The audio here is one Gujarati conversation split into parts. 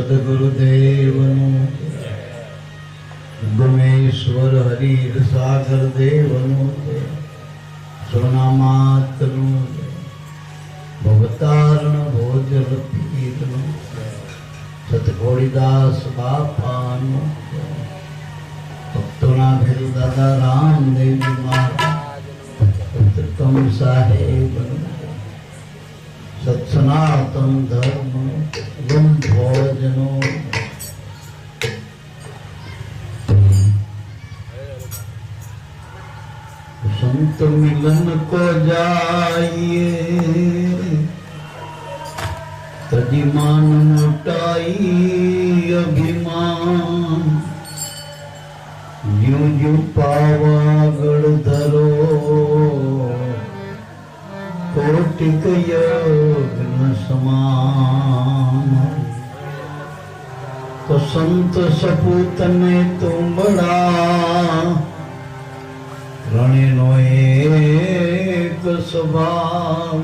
સદગુરુદેવનું ગુમેશ્વર હરિર સાગર દેવનું સોનામાતનું ભવતારણ ભોજલ પીરનું સતઘોડીદાસ બાપાનું ભક્તોના ભેલ દાદા રામદેવજી મહારાજ તમ સાહેબનું સત્સનાતન ધર્મ ગુમ ભોજનો संत मिलन को जाइए तजिमान मोटाई अभिमान यूं यूं पावागढ़ धरो कोटिक यज्ञ समान तो संत सपूत ने तुम बड़ा રણેનો એક સ્વભાવ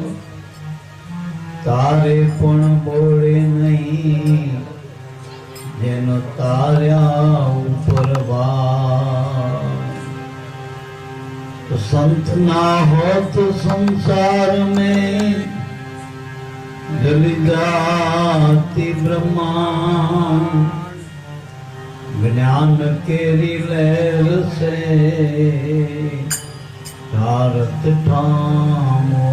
તારે પણ બોલે નહીં જેનો તાર્યા ઉપર તો સંત ના હોત સંસાર में જલી જાતી બ્રહ્માંડ ज्ञान केरी लहर से भारत ठामो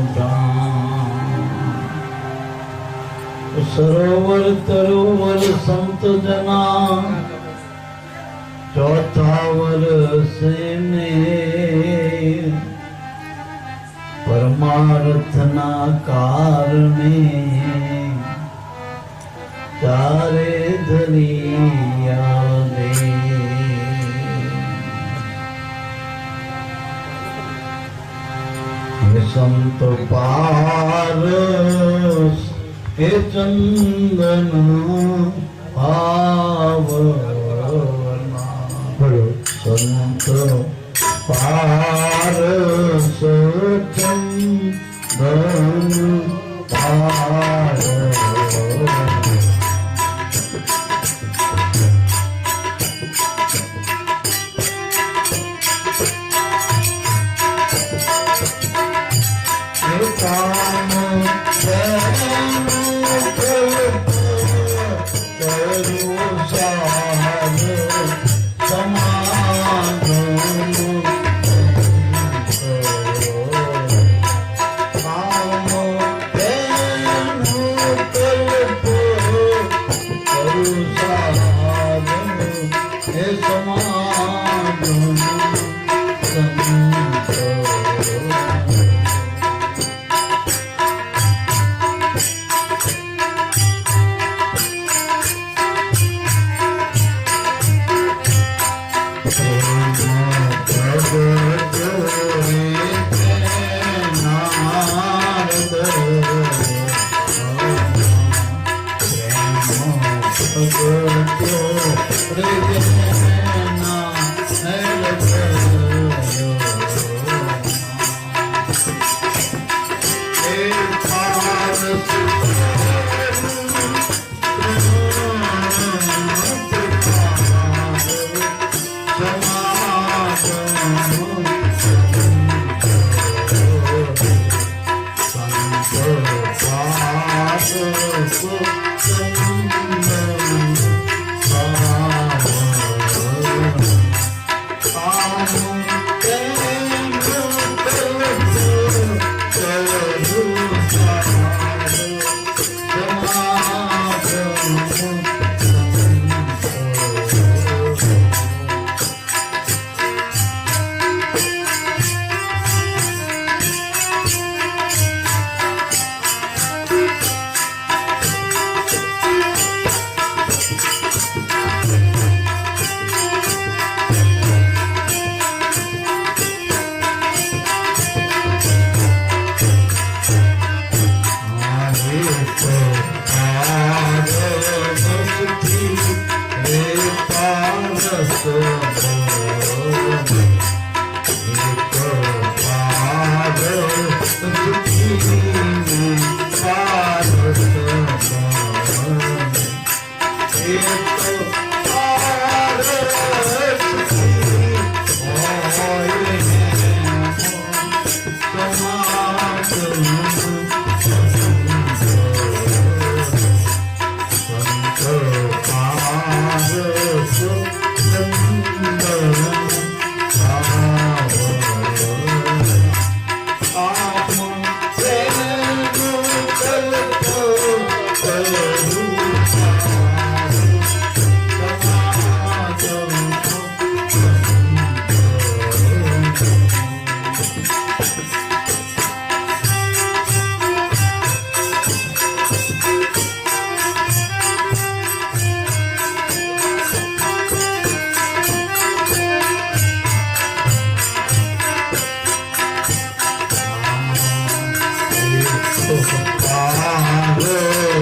सरोवर तरोवर संत जना चौथा वर्ष में परमार्थ ना कारणे चारे धरिया संत पारस के चंदन पावना संत पारस चंदन पावना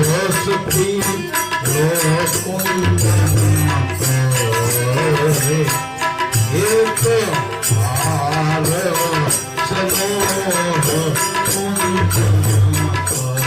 પારસથી લોકુંજન કરે. એક પારસનો કુંજન કરે.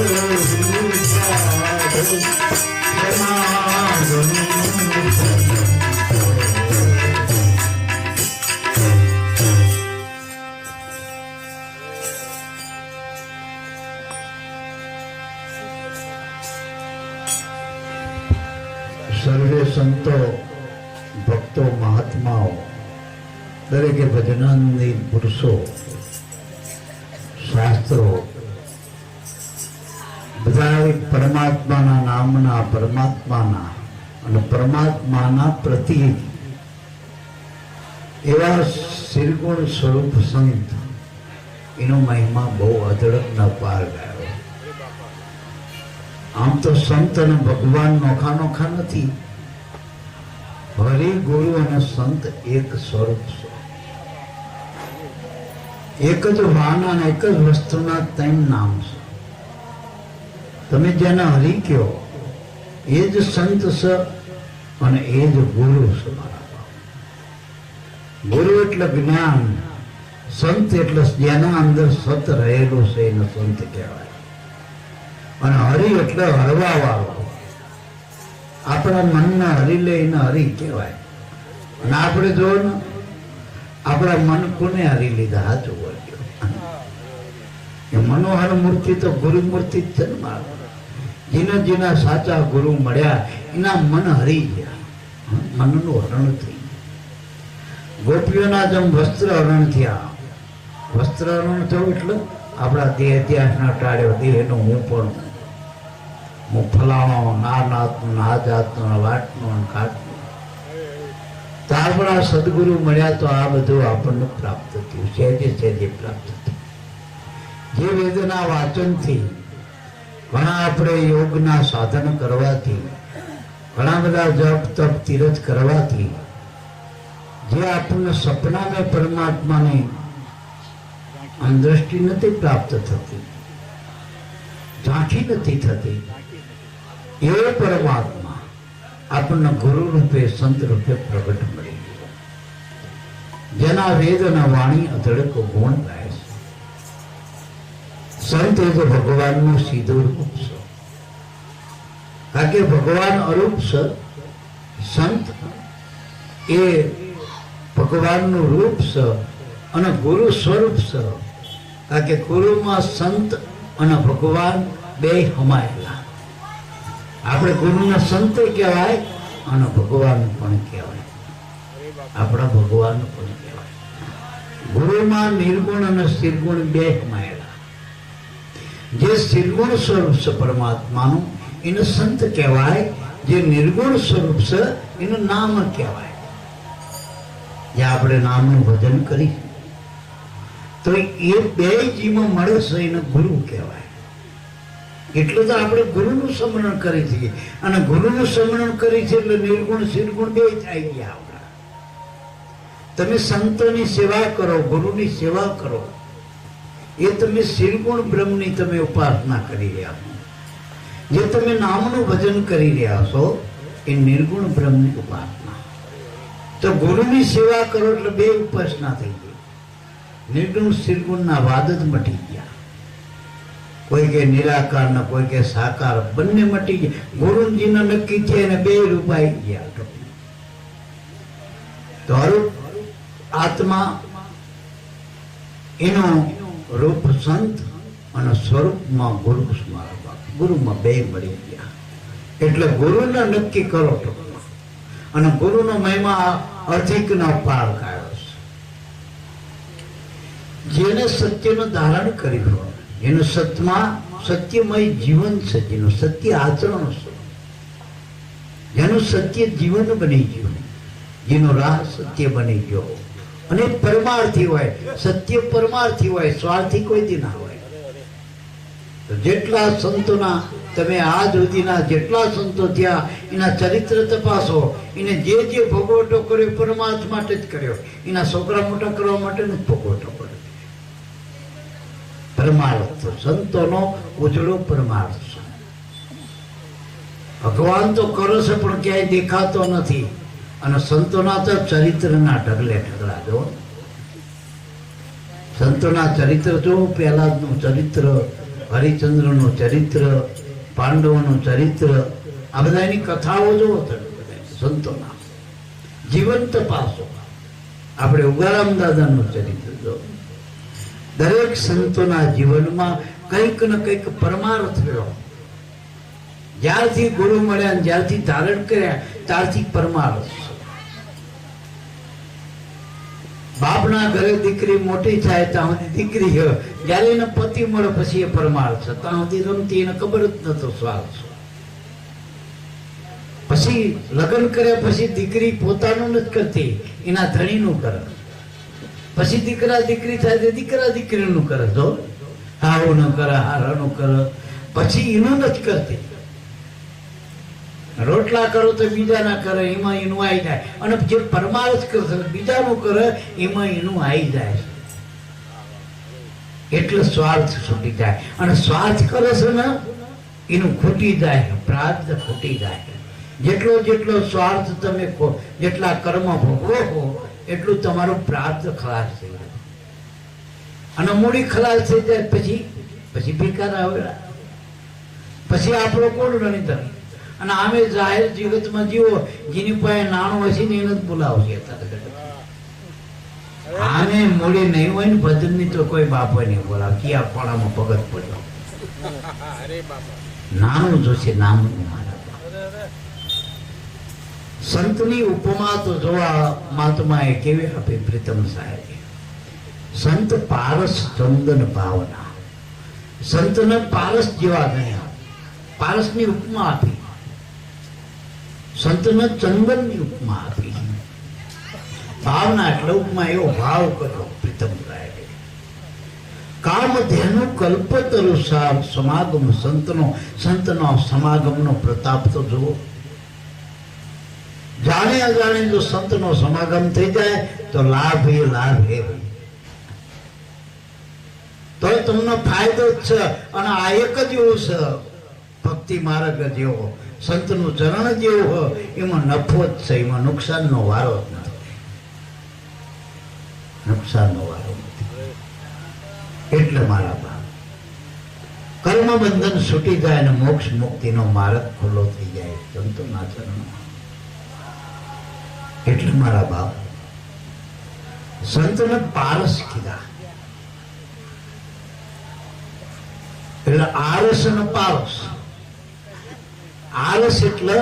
સર્વે સંતો ભક્તો મહાત્માઓ દરેકે ભજનાનંદી પુરુષો શાસ્ત્રો બધા પરમાત્માના નામના પરમાત્માના અને પરમાત્માના પ્રતિક એવા શ્રીગુણ સ્વરૂપ સંત એનો મહિમા બહુ અઢળકના પાર ગયો. આમ તો સંત અને ભગવાન નોખા નોખા નથી. હરિ ગુરુ અને સંત એક સ્વરૂપ છે. એક જ વાના અને એક જ વસ્તુના ત્રણ નામ છે. તમે જેને હરિ કહો એ જ સંત છે અને એ જ ગુરુ છે. ગુરુ એટલે જ્ઞાન, સંત એટલે જેના અંદર સત રહેલું છે એને સંત કહેવાય. અને હરિ એટલે હરવા વાળો, આપણા મનને હરી લઈને હરિ કહેવાય. અને આપણે જો ને આપણા મન કોને હરી લીધા? સાચું બોલજો. એ મનોહર મૂર્તિ તો ગુરુ મૂર્તિ જ છે ને મારા. જેના જેના સાચા ગુરુ મળ્યા એના મન હરી ગયા, મનનું હરણ થઈ ગયું. ગોપીઓના જેમ વસ્ત્ર હરણ થયા. વસ્ત્ર હરણ થયું એટલે આપણા દેહ ઇતિહાસના ટાળ્યો દેહનો હું પણ હું ફલાણો ના નાતનો ના જાતનો વાટનો કાટનો. ત્યાર પણ આ સદગુરુ મળ્યા તો આ બધું આપણને પ્રાપ્ત થયું. સહેજે સહેજે પ્રાપ્ત થયું. જે વેદના વાંચનથી, ઘણા આપણે યોગના સાધન કરવાથી, ઘણા બધા જપ તપ તીરથ કરવાથી જે આપણને સપનામાં પરમાત્માની દ્રષ્ટિ નથી પ્રાપ્ત થતી, ઝાંખી નથી થતી, એ પરમાત્મા આપણને ગુરુ રૂપે સંત રૂપે પ્રગટ મળી ગયો. જેના વેદ અને વાણી અધડક ગુણ ગાય છે. સંત એ તો ભગવાનનું સીધું રૂપ છે. કારણ કે ભગવાન અરૂપ છે, સંત એ ભગવાનનું રૂપ છે અને ગુરુ સ્વરૂપ છે. કારણ કે ગુરુમાં સંત અને ભગવાન બે હમાયેલા. આપણે ગુરુના સંત કહેવાય અને ભગવાન પણ કહેવાય. આપણા ભગવાન પણ કહેવાય. ગુરુમાં નિર્ગુણ અને સ્થિરગુણ બે હમાયેલા. જે સ્થિરગુણ સ્વરૂપ છે પરમાત્માનું એને સંત કહેવાય. જે નિર્ગુણ સ્વરૂપ છે એનું નામ કહેવાય. જે આપણે નામનું ભજન કરી તો એ બે જીમાં મળે છે એને ગુરુ કહેવાય. એટલે તો આપણે ગુરુનું સ્મરણ કરી છીએ. અને ગુરુનું સ્મરણ કરી છે એટલે નિર્ગુણ સ્થિરગુણ બે થઈ ગયા આપણા. તમે સંતોની સેવા કરો, ગુરુની સેવા કરો, એ તમે સ્થિરગુણ બ્રહ્મની તમે ઉપાસના કરી રહ્યા છો. જે તમે નામનું ભજન કરી રહ્યા છો એ નિર્ગુણ બ્રહ્મની ઉપાસના. તો ગુરુની સેવા કરો એટલે બે ઉપાસના થઈ ગઈ. નિર્ગુણ સ્થિરગુણના વાદ જ મટી ગયા. કોઈ કે નિરાકાર ને કોઈ કે સાકાર, બંને મટી ગયા. ગુરુજીને નક્કી છે અને બે રૂપ આવી ગયા. તો અરૂપ આત્મા એનો રૂપ સંત અને સ્વરૂપમાં ગુરુ સ્મરણ. ગુરુમાં બે મળી ગયા એટલે ગુરુને નક્કી કરો ટૂંકમાં. અને ગુરુનો મહિમા અધિકનો પાર કાઢ્યો છે. જેને સત્યનું ધારણ કર્યું, જેનું સત્યમાં સત્યમય જીવન છે, જેનું સત્ય આચરણ છે, જેનું સત્ય જીવન બની ગયું, જેનો રાહ સત્ય બની ગયો અને પરમાર્થી હોય. સત્ય પરમાર્થી હોય, સ્વાર્થી કોઈ દી ના હોય. જેટલા સંતોના તમે આજ સુધીના જેટલા સંતો થયા એના ચરિત્ર તપાસો. એને જે જે ભોગવટો કર્યો પરમાર્થ માટે જ કર્યો. એના છોકરા મોટા કરવા માટે જ ભોગવટો કર્યો. પરમાર્થ સંતોનો ઉજળો પરમાર્થ છે. ભગવાન તો કરો છે પણ ક્યાંય દેખાતો નથી. અને સંતોના તો ચરિત્રના ઢગલે ઢગલા. જો સંતોના ચરિત્ર જો પહેલાનું ચરિત્ર હરિચંદ્રનું ચરિત્ર, પાંડવોનું ચરિત્ર, આ બધાની કથાઓ જોવો તમે સંતોના જીવંત પાસો. આપણે ઉગારામ દાદાનું ચરિત્ર જો. દરેક સંતોના જીવનમાં કંઈક ને કંઈક પરમાર્થ રહ્યો. જ્યારથી ગુરુ મળ્યા, જ્યારથી ધારણ કર્યા, ત્યારથી પરમાર્થ. બાપના ઘરે દીકરી મોટી થાય ત્યાં સુધી દીકરી, જયારે એને પતિ મળે પછી એ પરમાર્થ. ત્યાં સુધી રમતી એને ખબર જ નતો સ્વાર્થ. પછી લગ્ન કર્યા પછી દીકરી પોતાનું નથી કરતી, એના ધણીનું કરે. પછી દીકરા દીકરી થાય તો દીકરા દીકરીનું કરે. જો હારું ન કરે, હારાનું કરે, પછી એનું નથી કરતી. રોટલા કરો તો બીજાના કરે, એમાં એનું આવી જાય. અને જે પરમાર્થ કરશે બીજાનું કરે, એમાં એનું આવી જાય. એટલે સ્વાર્થ છૂટી જાય. અને સ્વાર્થ કરે છે ને એનું ખૂટી જાય, પ્રાર્થ ખૂટી જાય. જેટલો જેટલો સ્વાર્થ તમે જેટલા કર્મ ભોગવો હો એટલું તમારું પ્રાર્થ ખલાસ થઈ જાય. અને મૂડી ખલાસ થઈ જાય પછી ભિકાર આવે. પછી આપણો કોણ રણીધર. અને આમે જાહેર જગતમાં જીવો, જેની પાસે નાણું હશે ને એને જ બોલાવશે. આને મૂડી નહીં હોય ને ભજન ની તો કોઈ બાપો નહીં બોલાવે. ક્યાં કોણામાં પગત પડ્યો, નાણું જોશે, નામનું. સંતની ઉપમા તો જોવા મહાત્માએ કેવી આપી પ્રીતમ સાહેબ. સંત પારસ ચંદન ભાવના. સંતને પારસ જેવા ગયા, પારસની ઉપમા આપી. સંતને ચંદનની ઉપમા આપી. ભાવના એટલે ઉપમા, એવો ભાવ કર્યો પ્રીતમ સાહેબે. કામધેનુ કલ્પતરુ સમાગમ સંતનો સમાગમનો પ્રતાપ તો જુઓ. જાણે અજાણે જો સંતનો સમાગમ થઈ જાય તો લાભ એ લાભ હે. તો તમને ફાયદો જ છે. અને આ એક જ એવું છે ભક્તિ માર્ગ જેવો, સંતનું ચરણ જેવું હોય એમાં નફો જ છે, એમાં નુકસાનનો વારો જ નથી. નુકસાનનો વારો નથી. એટલે મારા બાપ કર્મ બંધન છૂટી જાય અને મોક્ષ મુક્તિનો માર્ગ ખુલ્લો થઈ જાય સંતોના ચરણમાં. એટલે મારા બાપ સંતને પારસ કીધા. એટલે આરસ અને પારસ. આરસ એટલે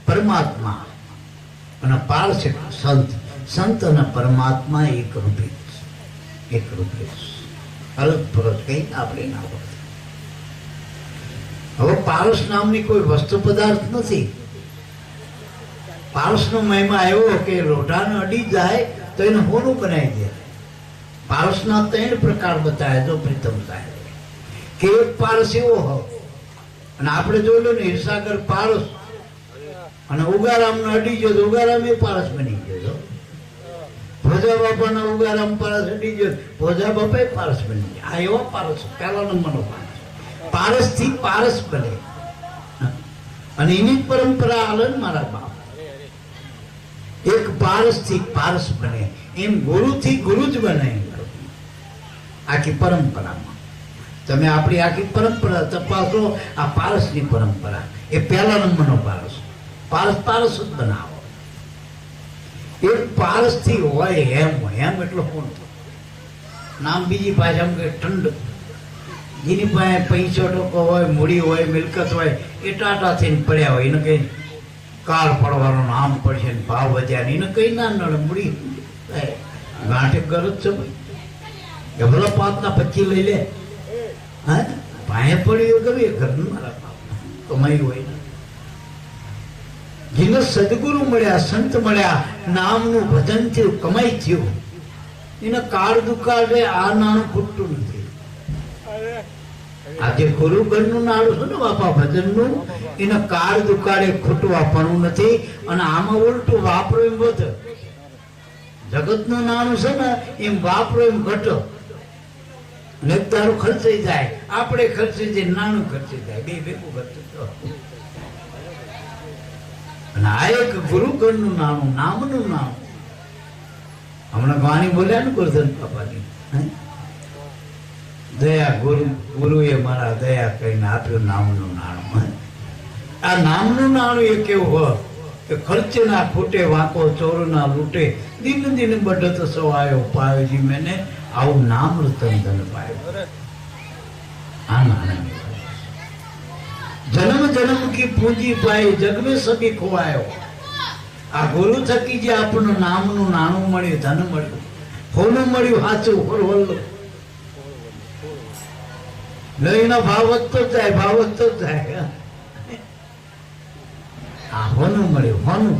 પરમાત્મા અને પારસ એટલે સંત. સંત અને પરમાત્મા એક રૂપે, એક રૂપે અલગ ફરક કઈ આપણે ના પડે. હવે પારસ નામની કોઈ વસ્તુ પદાર્થ નથી. પારસનો મહિમા આવ્યો કે લોઢાને અડી જાય તો એને હોનું બનાવી દે. પારસના 3 પ્રકાર બતાવ્યા જો પ્રીતમ સાહેબ. કે એક પારસ એવો હોય, અને આપણે જોઈ લો ને હિરસાગર પારસ, અને ઉગારામને અડી ગયો તો ઉગારામ એ પારસ બની ગયો. ભોજા બાપાના ઉગારામ પારસ અડી ગયો, ભોજા બાપા એ પારસ બની ગયા. આ એવો પારસ, પહેલા નંબરનો પારસ. પારસ થી પારસ બને. અને એની પરંપરા હાલે મારા બાપ. એક પારસ થી પારસ બને, એમ ગુરુ થી ગુરુ જ બને. આખી પરંપરામાં તમે આપણી આખી પરંપરા તપાસો. આ પારસની પરંપરા એ પહેલા નંબરનો પારસ. પારસ પારસ જ બનાવો. એક પારસ થી હોય હેમ. હેમ એટલો કોણ નામ બીજી ભાષામાં કે ઠંડ. જેની પાસે પૈસો ટકો હોય, મૂડી હોય, મિલકત હોય, એ ટાટા થઈને પડ્યા હોય. એને કઈ કાળ પડવાનો નામ પડશે, ભાવ વધ્યા એને કઈ ના નડે. મૂડી ગાંઠે ગરજ છે ભાઈ. ભલે 5 ના 25 લઈ લે. હા, પાસે પડ્યું ગમે ઘરનું મારા બાપ કમાઈ હોય ને. જેને સદગુરુ મળ્યા, સંત મળ્યા, નામનું ભજન થયું, કમાઈ થયું, એને કાળ દુકાળે આ નાણું ખૂટતું નથી. આજે ગુરુગણનું નાણું છે ને બાપા ભજનનું, એને કાળ દુકાળે ખૂટવા પણ નથી. અને આમાં ઉલટું વાપરો એમ વધે. જગતનું નાણું છે ને એમ વાપરો એમ ઘટો. અને તારું ખર્ચાઈ જાય, આપણે ખર્ચી જાય, નાનું ખર્ચી જાય, બે ભેગું ઘટતું. અને આ એક ગુરુગણનું નાણું, નામનું નાણું. હમણાં વાણી બોલ્યા ને ગુરુધન બાપાની, દયા ગુરુએ મારા દયા કરીને આપ્યું નામનું નાણું. આ નામનું નાણું એ કેવું હોય કે ખર્ચે ના ખૂટે વાંકો ચોર ના લૂટે દિન દિન बढ़त सवायो पायो जी मैंने આવું નામ રતન ધન પાયો. આ નામ जन्म जन्म की पूंजी पाई जग में सभी खोवायो. આ ગુરુ થકી જે આપણું નામનું નાણું મળ્યું, ધન મળ્યું, હોનું મળ્યું, સાચું હોરવલ્લું લઈનો ભાવ વધતો જાય, ભાવ વધતો જાય. આ હોનું મળ્યું, હોનું.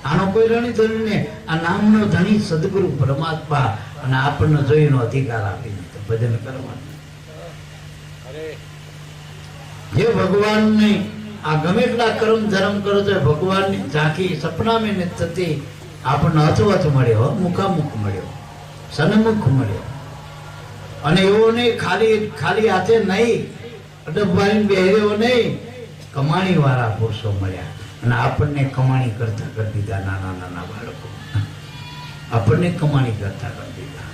આનો કોઈ રણી ધણી ને આ નામનો ધણી સદગુરુ પરમાત્મા અને આપણને જોઈનો અધિકાર આપી દીધો ભજન કરવાનો. જે ભગવાન ની આ ગમે એટલા કર્મ ધર્મ કરો તો ભગવાન ની ઝાંખી સપનામાં ને થતી આપણને અથવથ મળ્યો, મુખામુખ મળ્યો, સન્મુખ મળ્યો. અને એવો નહીં ખાલી હાથે નહીં, ડબ્બાની બેહર્યો નહીં, કમાણી વાળા પુરુષો મળ્યા અને આપણને કમાણી કરતા કરી દીધા. નાના નાના બાળકો આપણને કમાણી કરતા કરી દીધા.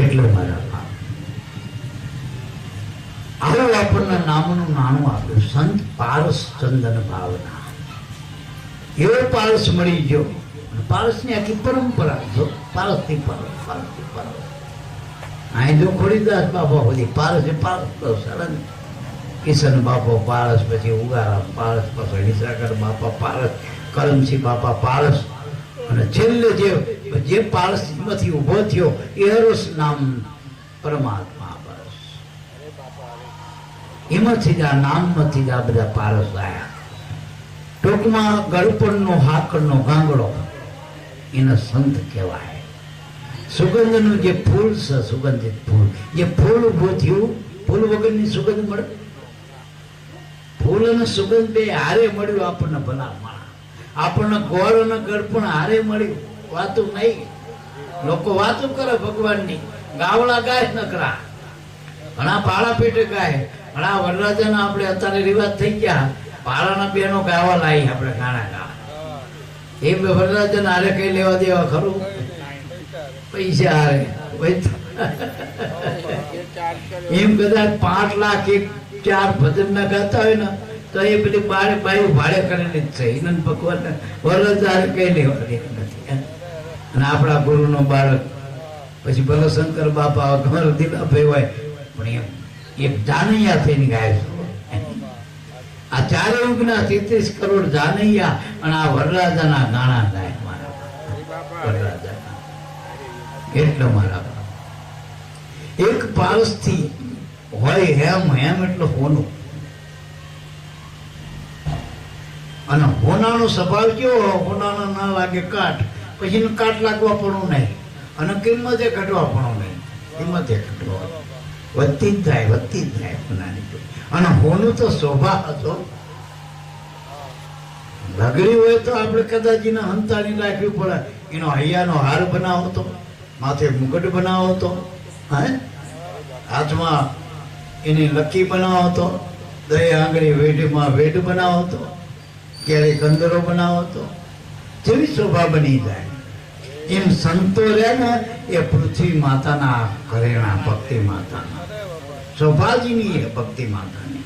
એટલે મારા બાપ આવું આપણને નામનું નાણું આપ્યું. સંત પારસ ચંદન ભાવના એવો પારસ મળી ગયો. પારસ ની આખી પરંપરા જો પારસ થી પારસ, પારસ થી પારસ. અહીં જો ખોડીદાસ બાપા બધી પારસ એ પારસ કિશન બાપો પારસ, પછી ઉગારામ પારસ, પછી નિશાકર બાપા પારસ, કરમસિંહ બાપા પારસ, અને છેલ્લે જે પારસ માંથી ઉભો થયો એ હરોસ નામ પરમાત્મા પારસ. એમાંથી જ આ નામમાંથી જ આ બધા પારસ આવ્યા. ટૂંકમાં ગળપણનો હાકરનો ગાંગડો એને સંત કહેવાય. સુગંધનું જે ફૂલ છે, સુગંધિત ફૂલ, જે ફૂલ ઉભું થયું, ફૂલ વગરની સુગંધ મળે. ફૂલ અને સુગંધ બે હારે મળ્યું આપણને ભલા માણા. આપણને ગોળ અને ગળપણ હારે મળ્યું. વાતું નહીં, લોકો વાતું કરે ભગવાનની, ગાવડા ગાય નકરા, ઘણા પાળા પેટે ગાય, ઘણા વરરાજાના આપણે અત્યારે રિવાજ થઈ ગયા, પાળાના બેનો ગાવા લાવી આપણે ગાણા ગા. એ વરરાજાને હારે કઈ લેવા દેવા ખરું? પૈસા હારે એમ કદાચ 5 લાખ 4 ભજન ના ગાતા હોય ને તો એ બધી બાયું ભાડે કરેલી જ છે. એને ભગવાન વરરાજા કઈ લેવા દેવા નથી. અને આપણા ગુરુ નો બાળક પછી ભલે શંકર બાપા ઘર દિલાભાઈ હોય પણ એમ જાનૈયા થઈને ગાય છે. આ 4 યુગના 33 કરોડ જાનૈયા અને આ વરરાજાના ગાણા ગાય મારા વરરાજા. એટલે મારા એક પારસ થી હોય હેમ હેમ એટલે હોનું. અને હોનાનો સ્વભાવ કેવો? હોનાનો ના લાગે કાટ, પછી કાટ લાગવા પણ નહીં, અને કિંમતે ઘટવા પણ નહીં. કિંમતે ઘટવા વધતી જ થાય, વધતી જ થાય હોનાની. અને હોનું તો શોભા હતો. લગડી હોય તો આપણે કદાચ એને હંતાણી રાખવી પડે. એનો હૈયાનો હાર બનાવો તો, માથે મુકટ બનાવો તો, હાથમાં એની લકી બનાવો તો, દહી આંગળી વેઢમાં વેઢ બનાવો તો, ક્યારેક કંદરો બનાવો તો જેવી શોભા બની જાય. એમ સંતો રહ્યા ને એ પૃથ્વી માતાના ઘરેણા, ભક્તિ માતાના શોભાજીની એ ભક્તિ માતાની.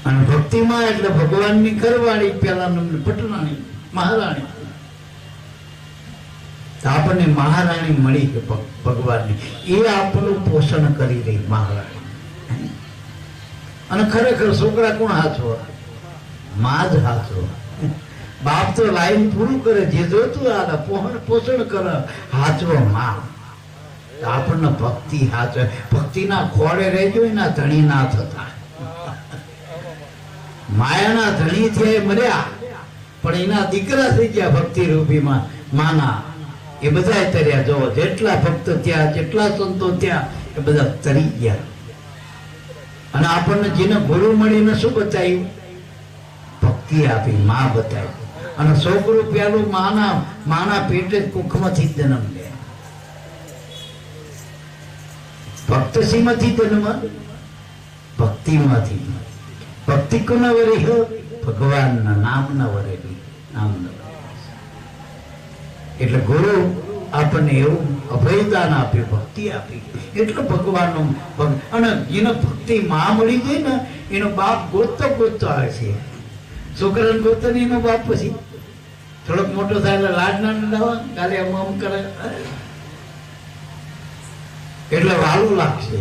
અને ભક્તિમાં એટલે ભગવાનની ઘરવાળી, પેલા નંબર પટરાણી, મહારાણી. આપણને મહારાણી મળી કે ભગવાનની, એ આપણું પોષણ કરી રહી મહારાણી. અને ખરેખર છોકરા કોણ હાચવો? માં જ હાચવો. બાપ તો લાઈન પૂરું કરે, જે જોતું આ પોષણ કરે, હાચવો માં. આપણને ભક્તિ હાચવે. ભક્તિના ખોળે રહેજો, એના ધણી ના થતા. માયાના ધણી થયા મર્યા, પણ એના દીકરા થઈ ગયા ભક્તિ રૂપીમાં માના. એ બધા તર્યા. જો જેટલા ભક્ત ત્યાં, જેટલા સંતો ત્યાં, એ બધા તરી ગયા. અને આપણને જેને ગુરુ મળીને શું બતાવ્યું? ભક્તિ આપી, માં બતાવી. અને છોકરું પેલું માના પેટે કુખમાંથી જન્મ લે. ભક્તસીમાંથી જન્મ, ભક્તિમાંથી. ભક્તિ કોના વરી? ભગવાનના નામના વરેલી, નામના. એટલે ગુરુ આપણને એવું અભયદાન આપ્યું, ભક્તિ આપી. એટલે ભગવાનનો અને જેને ભક્તિ માં મળી જાય ને એનો બાપ ગોતતો ગોતતો આવે છે. છોકરાને ગોતતો ને એનો બાપ પછી થોડોક મોટો થાય એટલે લાડ ના લાવવા કાલે આમ કરે એટલે વાલું લાગશે.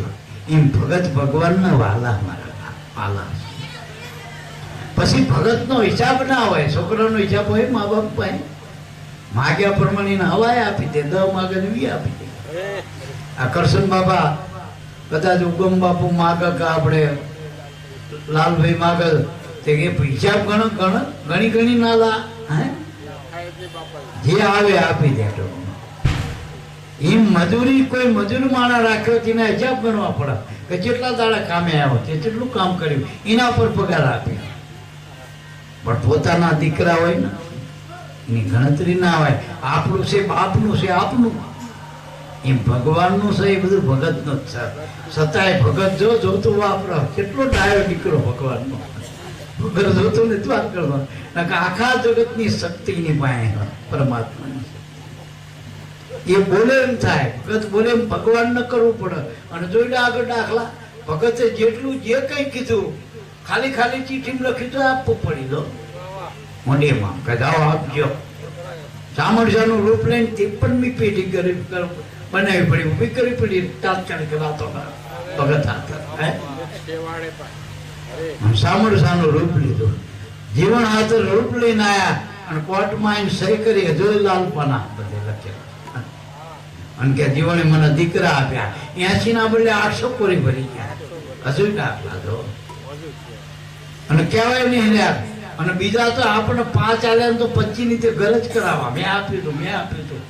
એમ ભગત ભગવાનના વાલા મારા વાલા. પછી ભગત નો હિસાબ ના હોય, છોકરાનો હિસાબ હોય મા બાપ પાસે. માગ્યા પ્રમાણે હવાય આપી દે, 10 માગે 20 આપી દે. આ કરશન બાબા કદાચ ઉગમ બાપુ માગે કે આપણે લાલભાઈ માગે તે હિસાબ ગણી ગણી ના લા, જે આવે આપી દે. એમ મજૂરી કોઈ મજૂર માણા રાખ્યો તેને હિસાબ ગણવા પડે કે જેટલા દાડા કામે આવ્યો તે કેટલું કામ કર્યું એના પર પગાર આપે. પણ પોતાના દીકરા હોય ને એની ગણતરી ના હોય. આપણું છે બાપનું છે આપનું, એમ ભગવાનનું છે એ બધું ભગતનું જ છે. છતાંય ભગત જો જોતું વાપરો કેટલો ડાયો દીકરો ભગવાનનો. વગર જોતું નથી વાત કરવાનો. આખા જગતની શક્તિની પાસે પરમાત્માની એ બોલે એમ થાય. ભગત બોલે એમ ભગવાન ન કરવું પડે. અને જોઈને આગળ દાખલા ભગતે જેટલું જે કઈ કીધું ખાલી ખાલી ચીઠી લખી તો આપવું પડી દો મોઢેમાં કે જાઓ આપજો. સામરસાનું રૂપ લઈને 53મી પેઢી બનાવી પડી, ઉભી કરવી પડી. તાત્કાલિક વાતો ભગત સામરસાનું રૂપ લીધું, જીવન હાથે રૂપ લઈને આયા અને કોર્ટમાં આવીને સહી કરી જોઈ લાલપાના બધે લખેલા. અને કે જીવને મને દીકરા આપ્યા. 80 ના બદલે 800 કોરી ભરી ગયા. હજુ દાખલા દો અને કહેવાય નહીં યાર. અને બીજા તો આપણે 5 આલ્યા તો 25 ની તે ઘર જ કરાવવા. મેં આપ્યું તું, મેં આપ્યું તું.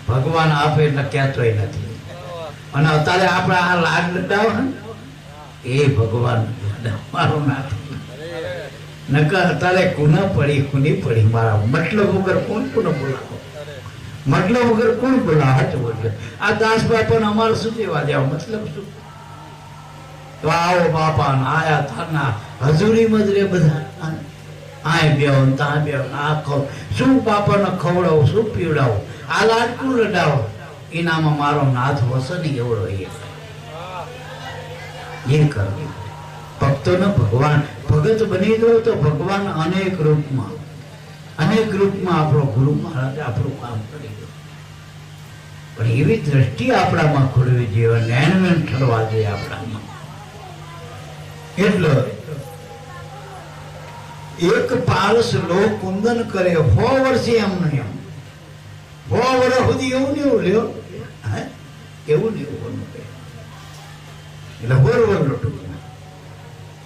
ભગવાન આપે એટલે કહેતોય નથી. અને અત્યારે આપણે આ લાડ લડાવ ને એ ભગવાન મારો નાથી નકર અત્યારે કુના પડી મારા મતલબ વગર કોણ બોલાવો, મતલબ વગર કોણ બોલાવે. આ દાસ બાપા અમારે શું દેવા દેવા, મતલબ શું? તો આવો બાપા આયા થાના હજુરી મજરે બધા આય બેવો ત્યાં બેવો આ ખવ શું બાપાને ખવડાવો, શું પીવડાવો, આ લાડકું લડાવો. એનામાં મારો નાથ વસની એવડો એ કરો. ભક્તોને ભગવાન ભગત બની દો તો ભગવાન અનેક રૂપમાં આપણો ગુરુ મહારાજ આપણું કામ કરી દો. પણ એવી દ્રષ્ટિ આપણામાં ખોલવી જોઈએ, નૈન ઠરવા જોઈએ આપણામાં. એટલે એક પારસ લો કુંદન કરે 100 વર્ષે એમ નહીં, 100 વર્ષ સુધી એવું ને એવું લ્યો, એવું ને એવું એટલે હોરવલ્લો.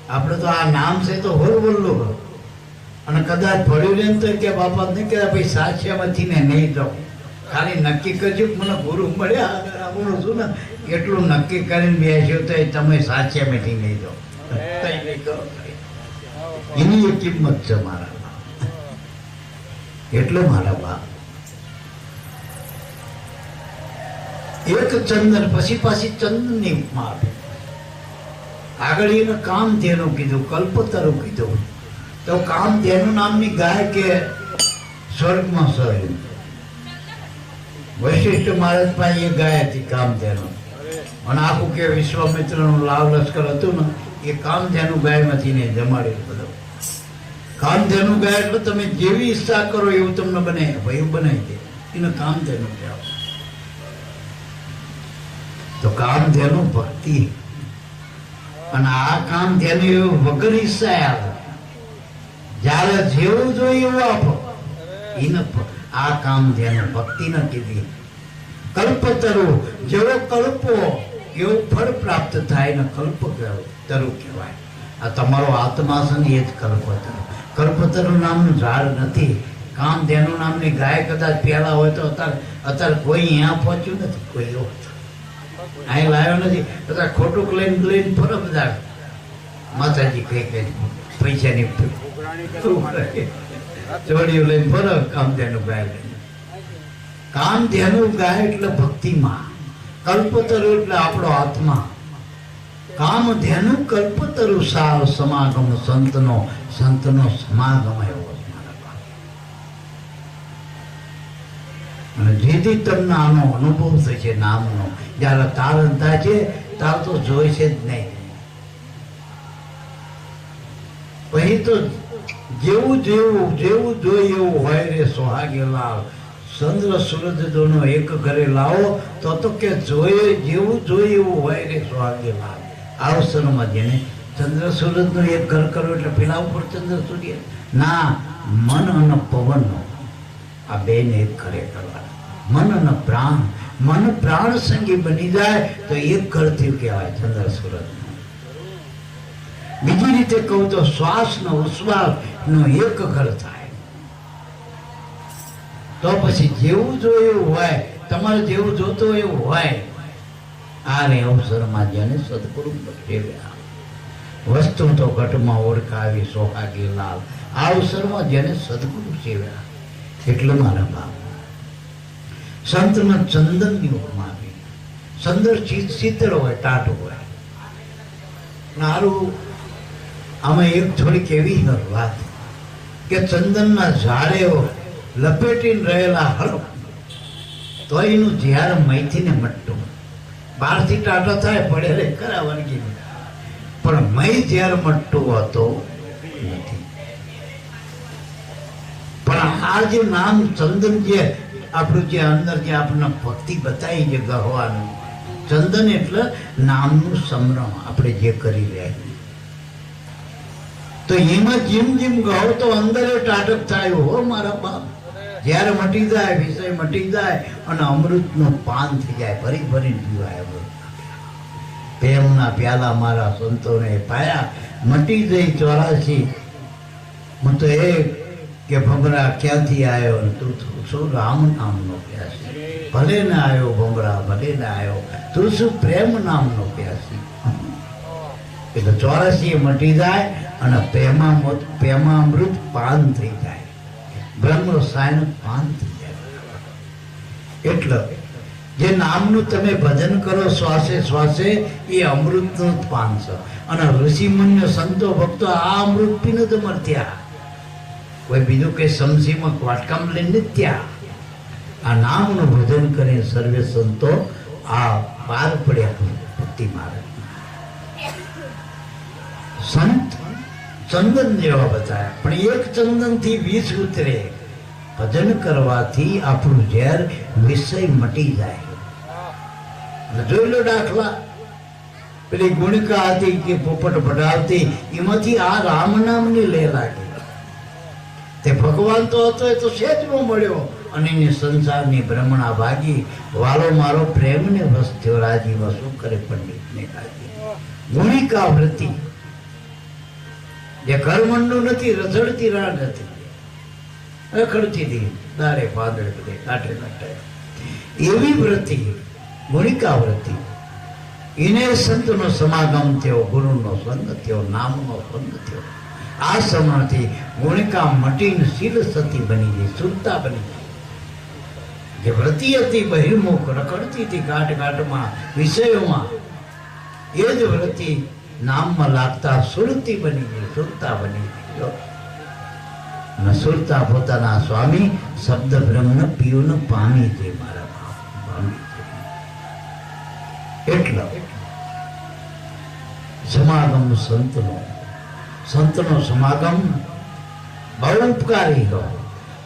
આપણે તો આ નામ છે તો હોરવલ્લો. અને કદાચ પડ્યું ને તો કે બાપા નહીં કે ભાઈ સાચિયામાંથી ને નહીં જાઉં, ખાલી નક્કી કરજો મને ગુરુ મળ્યા આપણું શું ને એટલું નક્કી કરીને બેસ્યો તો તમે સાચિયામાંથી નહીં જાઓ. એની એક કિંમત છે મારા. એટલે મારા બાપ એક ચંદન પછી પાછી ચંદનની ઉપમા આપે. આગળ એને કામધેનુ કીધું, કલ્પતરુ કીધું. તો કામધેનુ નામની ગાય કે સ્વર્ગમાં સર્યું. વૈશિષ્ટ મહારાજ પાસે એ ગાય હતી કામધેનુ. અને આખું કે વિશ્વામિત્રનું લાવ લશ્કર હતું ને એ કામધેનુ ગાયમાંથી ને જમાડેલું બધું. કામધેનુ ગાય એટલે તમે જેવી ઈચ્છા કરો એવું તમને બને એવું બનાવી દે. એને કામધેનુ કહેવાય. તો કામધેનુ ભક્તિ. અને આ કામધેનુ એવું વગર ઈચ્છા આવે, જયારે જેવું જોઈએ એવું આપો. એને આ કામધેનુ ભક્તિ ન કીધી. કલ્પતરુ જેવો કલ્પો એવું ફળ પ્રાપ્ત થાય ને કલ્પતરુ કહેવાય. આ તમારો આત્મા છે ને એ જ કલ્પતરુ. કલ્પતરુ નામનું ઝાડ નથી. કામધેનુ નામની ગાય કદાચ પહેલા હોય તો અત્યારે કોઈ અહીંયા પહોંચ્યું નથી. કોઈ એવો અહીં લાવ્યો નથી. કદાચ ખોટું લઈને ફરો બધા માતાજી કઈ પૈસાની ચોરીઓ લઈને ફરો. કામધેનુ ગાય લઈને. કામધેનુ ગાય એટલે ભક્તિમાં, કલ્પતરુ એટલે આપણો આત્મા. કામધેનુ કલ્પતરુ સાવ સમાગમ સંતનો સમાગમ એવો. અને જેથી તમને આનો અનુભવ થશે નામનો. જ્યારે તારણ થાય છે ત્યારે તો જોઈશે જ નહીં. પછી તો જેવું જોઈએ એવું હોય રે સોહાગે લાલ. ચંદ્ર સૂરજ દોનો એક ઘરે લાવો તો કે જેવું જોઈએ એવું હોય રે સોહાગે લાલ. આ અવસરમાં જેને ચંદ્ર સૂરજનું એક ઘર કરો એટલે પેલા ઉપર ચંદ્ર સૂર્ય ના, મન અને પવનનો આ બેને એક ઘરે કરવાના. મન અને પ્રાણ, મન પ્રાણ સંગી બની જાય તો એક ઘર થયું કહેવાય ચંદ્ર સૂરજ. બીજી રીતે કહું તો શ્વાસ નો ઉશ્વાસ નો એક ઘર થાય તો પછી જેવું જોયું હોય, તમારે જેવું જોતો એવું હોય. આ રે અવસરમાં જેને સદગુરુ સેવ્યા, વસ્તુ તો ઘટમાં ઓળખાવી સોહાગી લાલ. આ અવસરમાં જેને સદગુરુ સેવ્યા એટલે મારા બાપ સંતના ચંદનની ઉપમા આપી. ચંદન શીતળ હોય, ટાઢું હોય. મારું આમાં એક થોડીક એવી વાત કે ચંદનના ઝાડે લપેટીને રહેલા હળપ તો એનું ઝાડ મહીથી મટ્ટું. બહારથી ટાટો થાય પડે રે કરાવવાની, પણ મહી ઝાડ મટ્ટું હતો નથી. પણ આ જે નામ ચંદન જે આપણું જે અંદર જે આપણને ભક્તિ બતાવી છે ગહવાનું, ચંદન એટલે નામનું સમરણ આપણે જે કરી રહ્યા તો એમાં જેમ ગાઓ તો અંદર ટાટક થાય હો મારા બાપ. જ્યારે મટી જાય વિષય મટી જાય અને અમૃતનું પાન થઈ જાય, ભરી ભરીને પીવાય અમૃત. પ્રેમના પ્યાલા મારા સંતોને પાયા, મટી જઈ 84. હું તો એ કે ભમરા ક્યાંથી આવ્યો તું શું રામ નામનો પ્યાસી. ભલે ને આવ્યો ભમરા, ભલે ને આવ્યો તું શું પ્રેમ નામનો પ્યાસી. એટલે 84 મટી જાય અને પ્રેમામૃત પાન થઈ જાય, બ્રહ્મ રસાયણ પાન થઈ જાય. એટલે જે નામનું તમે ભજન કરો શ્વાસે શ્વાસે એ અમૃતનું પાન છે. અને ઋષિ મુનિ સંતો ભક્તો આ અમૃત પીને તો મરત્યા, કોઈ બીજું કઈ સમસીમાં વાટકામ લઈને ત્યાં આ નામનું ભજન કરીને સર્વે સંતો આ પાર પડ્યા ભક્તિ માર્ગ. સંત ચંદન જેવા બતાવ્યા, પણ એક ચંદન થી 20 ઉતરે. ભજન કરવાથી આપણું ઝેર વિષય મટી જાય. જોઈ લો દાખલા, પેલી ગુણિકા હતી કે પોપટ પઢાવતી, એમાંથી આ રામ નામની લે લાગી. તે ભગવાન તો હતો એ તો સેજમાં મળ્યો અને એની સંસારની ભ્રમણા ભાગી. વાલો મારો પ્રેમને વસ થયો રાજીમાં, શું કરે પંડિતને કાજી. ગુણિકા વ્રતિ જે ઘરમંડું નથી, રઝળતી રાહ નથી, રખડતી હતી દારે પાદળે બધે કાંઠે કાંઠે. એવી વ્રતિ ગુણિકા વ્રતિ. એને સંતનો સમાગમ થયો, ગુરુનો સંગ થયો, નામનો સંગ થયો. આ સમયથી ગુણિકા મટીને શીલ સતી બની ગઈ, સુરતા બની ગઈ. જે વ્રતિ હતી બહિર્મુખ, રખડતી હતી ઘાટ ઘાટમાં વિષયોમાં, એ જ વ્રતિ નામમાં લાગતા સુરતી બની ગઈ, સુરતા બની ગઈ. અને સુરતા પોતાના સ્વામી શબ્દ બ્રહ્મ પીયુને પામી છે મારા બાપ, પામી છે. એટલે સમાગમ સંતનો સમાગમ બહુ ઉપકારી હોય.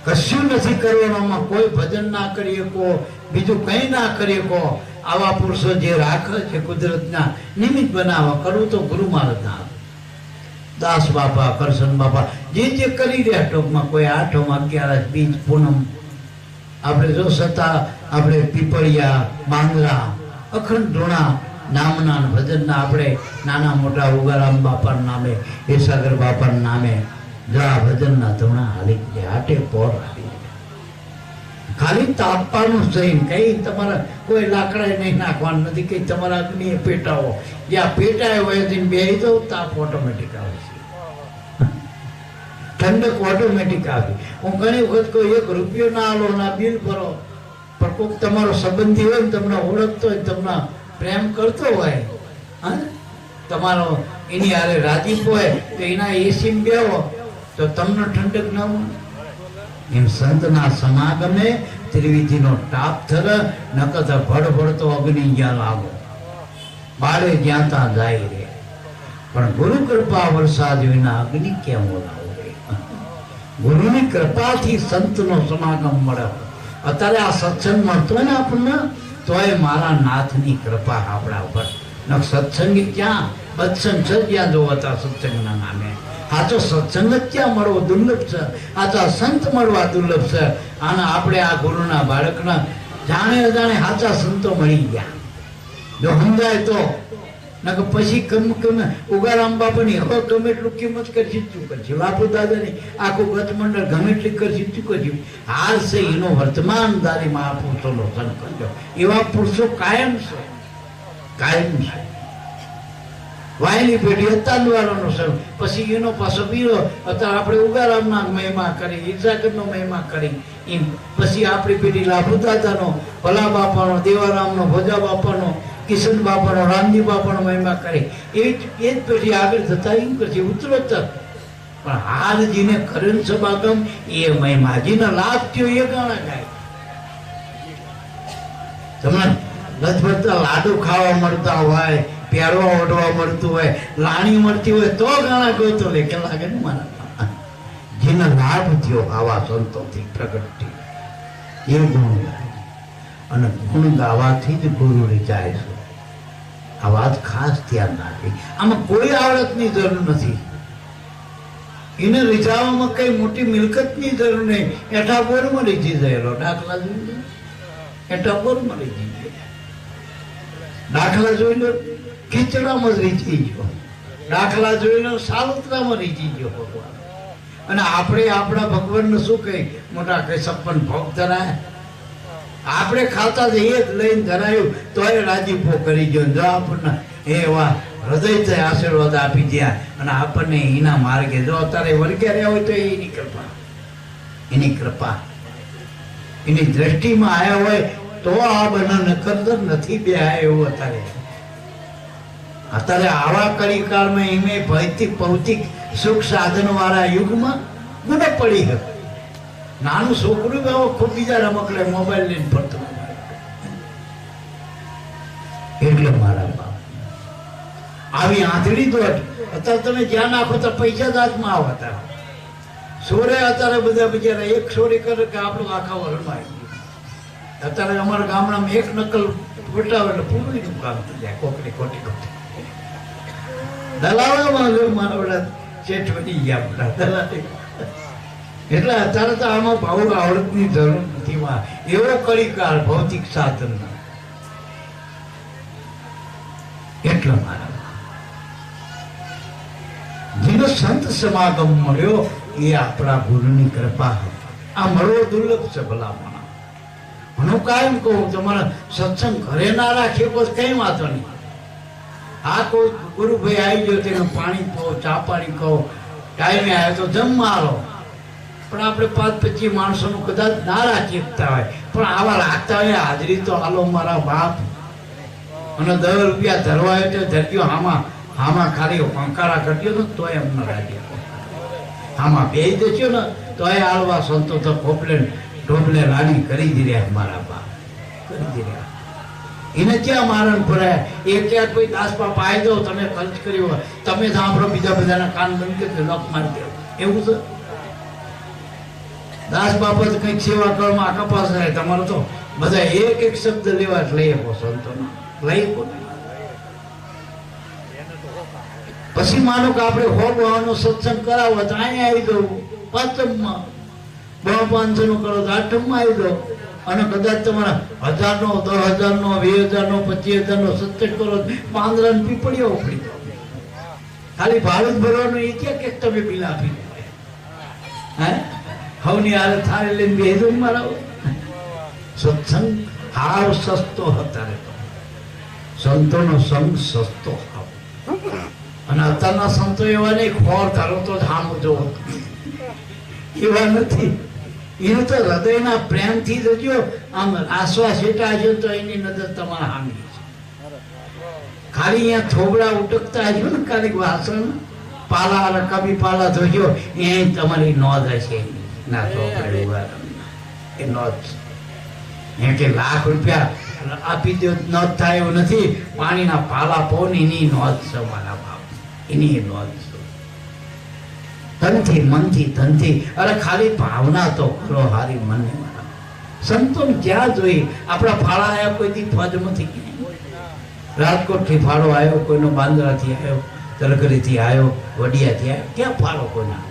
કશું નથી કરવાનું, કોઈ ભજન ના કરી શકો, બીજું કઈ ના કરી શકો. આવા પુરુષો જે રાખે છે કુદરતના નિમિત્ત બનાવવા, કરવું તો ગુરુ મહારાજના દાસ બાપા, કરશન બાપા જે કરી રહ્યા. ટોકમાં કોઈ 8મ 11 બીજ પૂનમ આપણે જો છતાં આપણે પીપળિયા, માંગરા, અખંડ ધૂણા નામના ભજનના આપણે નાના મોટા ઉગારામ બાપાના નામે, એસાગર બાપાના નામે જરા ભજનના ધૂણા હાલી જાય, આટે પોર હાલી જાય. ખાલી તાપવાનું સહી, કઈ તમારા કોઈ લાકડા નહીં નાખવાનું નથી, કઈ તમારા અગ્નિએ પેટાવો. જ્યાં પેટાય હોય તેને બેસી જાઓ, તાપ ઓટોમેટિક આવે છે, ઠંડક ઓટોમેટિક આવે. હું ઘણી વખત કોઈ 1 રૂપિયો ના આલો ના બિલ ભરો, પણ કોઈક તમારો સંબંધી હોય ને તમને ઓળખતો હોય, તમને પ્રેમ કરતો હોય, તમારો એની હારે રાજીપ હોય તો એના એસી બેહો તો તમને ઠંડક ના હોય. એમ સંતના સમાગમે ત્રિવિધિનો તાપ થરે નકર ભડભડતો અગ્નિ જ્યાં લાગો બાળે જ્યાં ત્યાં જાય રે પણ ગુરુ કૃપા વરસાદ વિના અગ્નિ કેમ ઓલાવો રે ગુરુની કૃપાથી સંતનો સમાગમ મળે અત્યારે આ સત્સંગ મળતો ને આપણને તોય મારા નાથની કૃપા આપણા ઉપર ન સત્સંગી ક્યાં બત્સંગ છે જ્યાં જોવો ત્યાં સત્સંગના નામે સાચો સત્સંગ જ ક્યાં મળવો દુર્લભ છે સાચો સંત મળવા દુર્લભ છે અને આપણે આ ગુરુના બાળકના જાણે અજાણે સાચા સંતો મળી ગયા જો સમજાય તો નકર પછી ગમે ઉગારામ બાપાની હવે ગમે એટલું કિંમત કરશે શું કરશે બાપુ દાદાની આખું ગત મંડળ ગમે એટલી કરશે શું કર્યું હાલ છે એનો વર્તમાનદારી મહાપુરુષોનો સંગ કરજો એવા પુરુષો કાયમ છે કાયમ છે વાયલી પેઢી અત્યારનો સંગ પછી એનો પાછો બીરો અત્યારે આપણે ઉગારામના મહિમા કરી ઈર્ષાગરનો મહિમા કરી એમ પછી આપણી પેઢી લાભુ દાદાનો ભલા બાપાનો દેવારામનો ભોજા બાપાનો કિશન બાપાનો રામજી બાપાનો મહિમા કરે એ જ પેઢી આગળ જતા એમ કરશે ઉત્તરોત્તર પણ હાલ જેને કરણ સમાગમ એ મહિમા જેને લાભ થયો એ ગાણા ગાય તમને લથબથતા લાડુ ખાવા મળતા હોય પહેરવા ઓઢવા મળતું હોય લાણી મળતી હોય તો ગાણા ગોતો લે કે લાગે ને મારા જેને લાભ થયો આવા સંતોથી પ્રગટથી એ ગુણ ગાય અને ગુણ ગાવાથી જ ગુરુ રીચાય છે આ વાત ખાસ ધ્યાન રાખી આમાં કોઈ આવડતની જરૂર નથી એને રીઝાવામાં કઈ મોટી મિલકતની જરૂર નહીં એઠા બોરમાં રીઝી ગયેલો દાખલા જોઈ લો એઠા બોરમાં રીઝી ગયો દાખલા જોઈ લો ખીચડામાં રીઝી ગયો દાખલા જોઈ લો સાલોત્રામાં રીઝી ગયો ભગવાન અને આપણે આપણા ભગવાનને શું કહી મોટા કઈ સપન ભોગ ધરાય આપણે ખાતા જઈએ જ લઈને ધરાયું તોય રાજીપો કરી ગયો જો આપણને એવા હૃદયથી આશીર્વાદ આપી ગયા અને આપણને એના માર્ગે જો અત્યારે વર્ગ્યા રહ્યા હોય તો એની કૃપા એની દ્રષ્ટિમાં આવ્યા હોય તો આ બના નકર નથી બે એવું અત્યારે આવા કલિકાળમાં એમે ભૌતિક ભૌતિક સુખ સાધન વાળા યુગમાં ગુને પડી ગયો નાનું છોકરું ખૂબ બીજા રમકડે મોબાઈલ લઈને ફરતો એટલે મારા બાપ આવી આંધળી દોટ અત્યારે તમે જ્યાં નાખો તો પૈસા જ હાથમાં આવતા સોરે અત્યારે બધા બિચારા એક સોરી કરે કે આપણું આખા વરણમાં આવી ગયું અત્યારે અમારા ગામડામાં એક નકલ ફોટાવે એટલે પૂરું કામ થઈ જાય કોકની ખોટી દલાળમાં મારા બધા શેઠ બની ગયા બધા દલાલી એટલે અત્યારે તો આમાં ભાવ આવડતની જરૂર નથી એવો કળીકાળ ભૌતિક સાધન એટલે મારા જેનો સંત સમાગમ મળ્યો એ આપણા ગુરુની કૃપા આ મળવો દુર્લભ છે ભલામણ હું કાયમ કહું તમારા સત્સંગ ઘરે ના રાખીએ કોઈ કઈ વાંધો નહીં આ કોઈ ગુરુભાઈ આવી ગયો તેને પાણી કહો ચા પાણી કહો ટાઈમે આવ્યો તો જમવા લો પણ આપણે 5-25 માણસોનું કદાચ ના રાખી શકતા હોય પણ આવા રાખતા હોય હાજરી તો હાલો મારા બાપ અને 10 રૂપિયા ધરવા હોય તો ધરજો આમાં ખાલી પંકારા કટ્યો ને તોય અમને રાખી આમાં બે જશો ને તોય હાલવા સંતો તો ઢોબલે રાણી કરી જ રહ્યા મારા બાપ કરી જ રહ્યા એને ક્યાં મારણ ભરાય એ ક્યાં કોઈ દાસ બાપા આવી જાઓ તમે ખર્ચ કર્યો હોય તમે સાંભળો બીજા બધાના કાન બંધ કરી લોક મારી દો એવું છે દાસ બાપા તો કઈક સેવા કરવામાં આખા પાસે તમારો તો બધા એક શબ્દ લેવા જ લઈ શકો સંતોનો લઈ શકો પછી માનો કે આપણે હોવાનો સત્સંગ કરાવો તો અહીંયા આવી જવું પાંચમમાં 500 નો કરો તો 8માં આવી જાઓ અને કદાચ તમારા 1000 નો 10,000 નો 20,000 નો 25,000 નો સત્સંગ કરો 5 રન પીપળીઓ ઉપડી જાઓ ખાલી ભારત ભરવાનું એ ક્યાં કે તમે બિલ આપી હે હવની હાલ થાળે લઈને બેહજો મારા સત્સંગ હાવ સસ્તો અત્યારે તો સંતોનો સંગ સસ્તો હાવ અને અત્યારના સંતો એવા નહીં ખોર ધારો તો ધામ જોવો એવા નથી એનું તો હૃદયના પ્રેમથી જજો આમ આશ્વાસ એટા આવજો તો એની નજર તમારા સામે ખાલી અહીંયા થોબડા ઉટકતા આવજો ને ખાલી વાસણ પાલા અને કબી પાલા જોજો એ તમારી નોંધ હશે ના તો એ નોંધ એમ કે લાખ રૂપિયા આપી દો ન થાય એવું નથી. પાણીના પાલા પોન એની નોંધ છે મારા બાપ, એની નોંધ છે. તનથી મનથી ધનથી, અરે ખાલી ભાવના તો કરો હારી મનને મારા. સંતો ક્યાં જોઈ આપણા ફાળા આવ્યા કોઈ દી ફોજમાંથી રાજકોટથી ફાળો આવ્યો, કોઈનો બાંદ્રાથી આવ્યો, તરગરીથી આવ્યો, વડિયાથી આવ્યો, ક્યાં ફાળો કોઈના?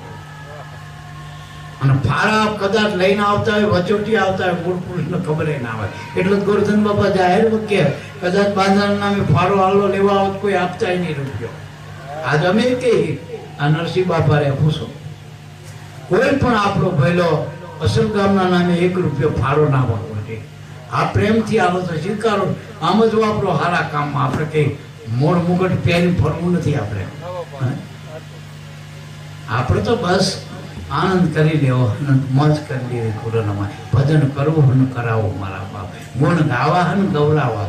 અને ફાળા કદાચ લઈને આવતા હોય, વચોટી આવતા હોય, મૂળ પુરુષને ખબર ના હોય. એટલે ગોરધન બાપા જાહેર કે કદાચ બાંદ્રાના નામે ફાળો હાલો લેવા આવત કોઈ આપતા નહીં રૂપિયો. આજ અમે કહીએ આ નરસિંહ બાપા રે પૂછો, કોઈ પણ આપણો ભયલો અસલ ગામના નામે 1 રૂપિયો ફાળો ના વાપરો છે. આ પ્રેમથી આવો તો સ્વીકારો. આમ જ વાપરો સારા કામમાં. આપણે કઈ મોડ મુગટ પહેરી ફરવું નથી. આપણે તો બસ આનંદ કરી લેવો, મોજ કરી લેવી. કોરોનામાં ભજન કરવું અને કરાવવું મારા બાપ. ગુણ ગાવા અને ગૌરાવા,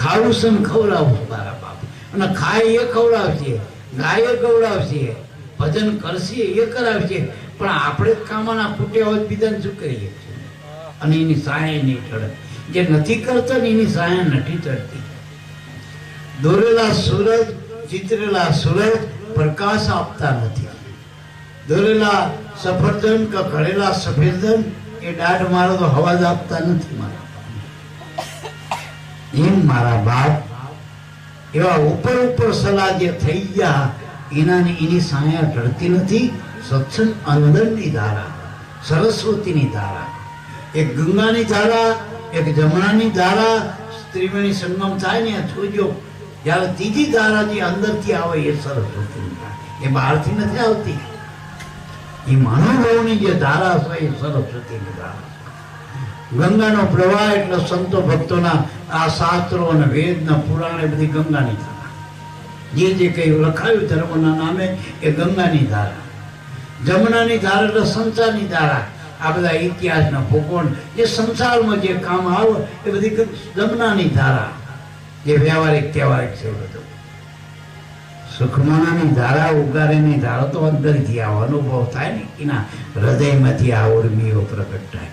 ખાવું છે ને ખવડાવવું મારા બાપ. અને ખાય એ ખવડાવશે, ગાય ગૌડાવશે, ભજન કરશે એ કરાવશે. પણ આપણે કામના ખૂટ્યા હોય બીજાને શું કરીએ? અને એની સહાય નહીં ચડે. જે નથી કરતો ને એની સહાય નથી ચડતી. દોરેલા સૂરજ, ચિતરેલા સૂરજ પ્રકાશ આપતા નથી. દોરેલા સફરજન કે ઘડેલા સફેદન એ દાઢ મારો તો હવા જ આપતા નથી મારા. એમ મારા બાપ એવા ઉપર ઉપર સલાહ જે થઈ ગયા એની સાયા ઢળતી નથી. સત્સંગ અંદરની ધારા, સરસ્વતીની ધારા, એક ગંગાની ધારા, એક જમણાની ધારા, ત્રિવેણી સંગમ થાય ને જોજો. જ્યારે ત્રીજી ધારા જે અંદરથી આવે એ સરસ્વતીની ધારા, એ બહારથી નથી આવતી. એ મનોભાવની જે ધારા છે એ સરસ્વતીની ધારા. ગંગાનો પ્રવાહ એટલે સંતો ભક્તોના આ શાસ્ત્રો અને વેદ પુરાણ એ બધી ગંગાની ધારા. જે કઈ લખાયું ધર્મના નામે એ ગંગાની ધારા. જમનાની ધારા એટલે સંસારની ધારા. આ બધા ઇતિહાસના ભૂગોળ જે સંસારમાં જે કામ આવે એ બધી જમનાની ધારા, જે વ્યવહારિક તહેવારિક છે બધું. સુખમાનાની ધારા, ઉગારેની ધારા તો અંદરથી આવો અનુભવ થાય ને એના હૃદયમાંથી આ ઉર્મિઓ પ્રગટ થાય.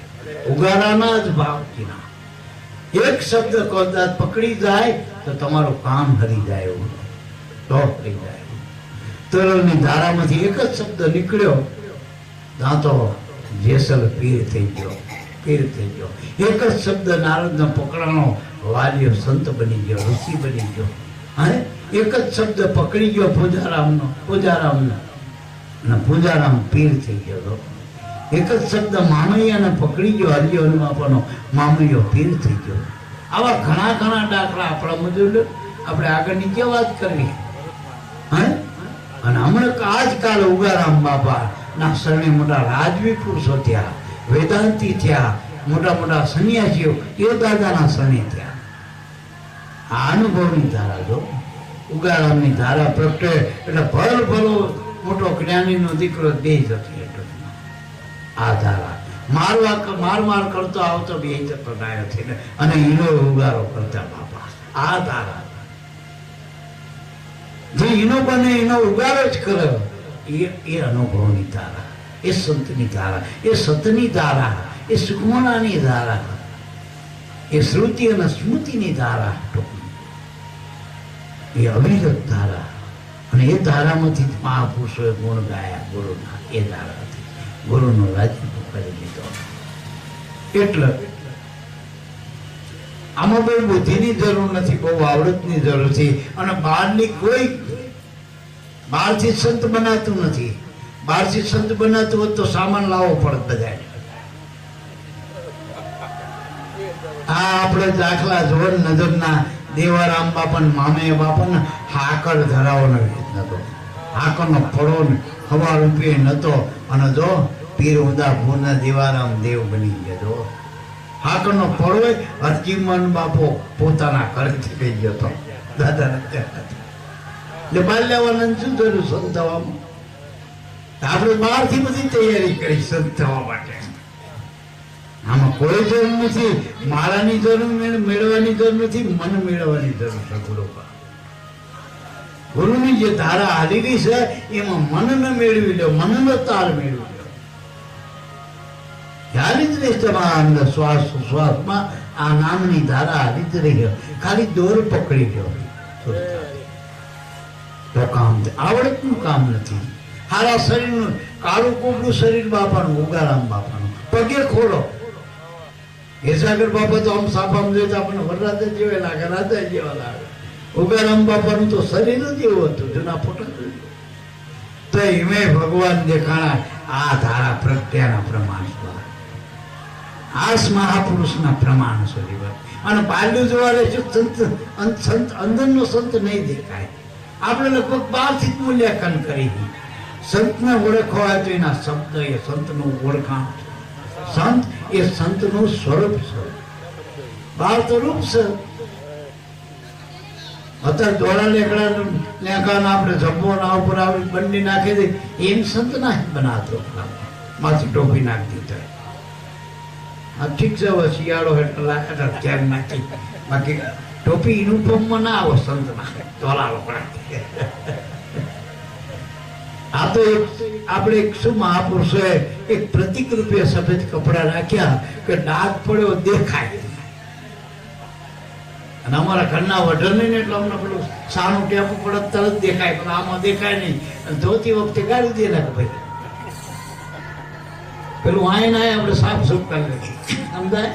ઉગારાના જ ભાવથી ના એક શબ્દ કદાચ પકડી જાય તો તમારું કામ હરી જાય. એવું તો હરી જાય. તરલની ધારામાંથી એક જ શબ્દ નીકળ્યો, દાંતો જેસલ પીર થઈ ગયો, પીર થઈ ગયો. એક જ શબ્દ નારદનો પકડાણો, વાલીઓ સંત બની ગયો, ઋષિ બની ગયો. હા, એક જ શબ્દ પકડી ગયો પૂજારામનો, અને પૂજારામ પીર થઈ ગયો. એક જ શબ્દ મામૈયાને પકડી ગયો, હરિયો બાપાનો મામૈયો પીર થઈ ગયો. આવા ઘણા ઘણા દાખલા આપણા મજૂર. આપણે આગળની કે વાત કરવી. હા, અને હમણાં આજકાલ ઉગારામ બાપા ના શરણે મોટા રાજવી પુરુષો થયા, વેદાંતી થયા, મોટા મોટા સંન્યાસીઓ એ દાદાના શરણે થયા. આ અનુભવની ધારા જો ઉગારામની ધારા પ્રગટે એટલે ભલ ભલો મોટો જ્ઞાનીનો દીકરો દેહ જતી. આ ધારા માર કરતો આવતો બે જતો ડાયો થઈને અને હીરો ઉગારો કરતા બાપા. આ ધારા જે ઈનો બને એનો ઉગારો જ કરે એ અનુભવની ધારા, એ સંતની ધારા, એ સતની ધારા, એ સુખમણાની ધારા, એ શ્રુતિ અને સ્મૃતિની ધારા, એ અવિરત ધારા. અને એ ધારામાંથી મહાપુરુષોએ ગુણ ગાયા ગુરુના. એ ધારાથી ગુરુનો રાજ્ય કરી લીધો. એટલે આમાં બહુ બુદ્ધિની જરૂર નથી, બહુ આવડતની જરૂર છે. અને બહારની કોઈ બહારથી સંત બનાતું નથી. બહારથી સંત બનાતું હોત તો સામાન લાવવો પડે બધા. આ આપણે દાખલા જોર નજરના દેવારામ બાપા મામે બાપા હાકર ધરાવવાનો નતો. હાકરનો ફળો હવા રૂપિયે નતો. અને જો પીર ઉદા ભૂના દેવારામ દેવ બની ગયો. હાકરનો ફળો હરજીમન બાપો પોતાના ઘરેથી લઈ ગયો હતો દાદાને. એટલે બાલ્યાવાનંદ શું કર્યું સંત થવામાં? આપણે બહારથી બધી તૈયારી કરી સંત થવા માટે. આમાં કોઈ જરૂર નથી. માળાની જરૂર મેળવવાની જરૂર નથી, મન મેળવવાની જરૂર છે. ગુરુની જે ધારા હાલી ગઈ છે એમાં મનને મેળવી લો, મનનો તાર મેળવી લો. હાલી જ રહી તમારા અંદર શ્વાસ શ્વાસમાં આ નામની ધારા હાલી જ રહી. ખાલી દોર પકડી ગયો તો કામ આવડતનું કામ નથી. હારા શરીરનું કાળું કુબડું શરીર બાપાનું, ઉગારામ બાપાનું પગે ખોલો. હેસાગર બાપા તો આમ સાફામ જોઈએ તો આપણને વરરાજા જેવા લાગે, રાજા જેવા લાગે. ઉગારામ બાપાનું તો શરીર જ એવું હતું, જૂના ફોટા તો એમે ભગવાન દેખાણા આ ધારા પ્રત્યેના પ્રમાણ દ્વારા, આસ મહાપુરુષના પ્રમાણ સુધી. અને બાલ્યું જોવા લે છે સંત અંદરનો સંત નહીં દેખાય. આપણે લગભગ 12 થી મૂલ્યાંકન કરી. સંતને ઓળખવા હોય તો એના શબ્દ એ સંતનું ઓળખાણ છે. સંત એ સંતનું સ્વરૂપ છે, 12 તો રૂપ છે. અત્યારે દોડા લેકડા આપણે જમવો ના ઉપર આવી બંડી નાખી દે એમ સંત ના બનાવતો. માથે ટોપી નાખી દીધા. આ ઠીક છે, હવે શિયાળો એટલે ક્યાંક નાખી, બાકી ટોપી યુનિફોર્મમાં ના આવો સંત ના દોડા લોકડા. આ તો આપણે શું મહાપુરુષોએ એક પ્રતિક રૂપે સફેદ કપડા રાખ્યા કે ડાઘ પડ્યો દેખાય. અને અમારા ઘરના વઢર નહીં ને એટલે અમને પેલું સાનું ટેપું પડે તરત દેખાય, પણ આમાં દેખાય નહીં. ધોતી વખતે ગાડી દે નાખ ભાઈ, પેલું આય ના આપણે સાફ સુફ કરી લઈએ, સમજાય?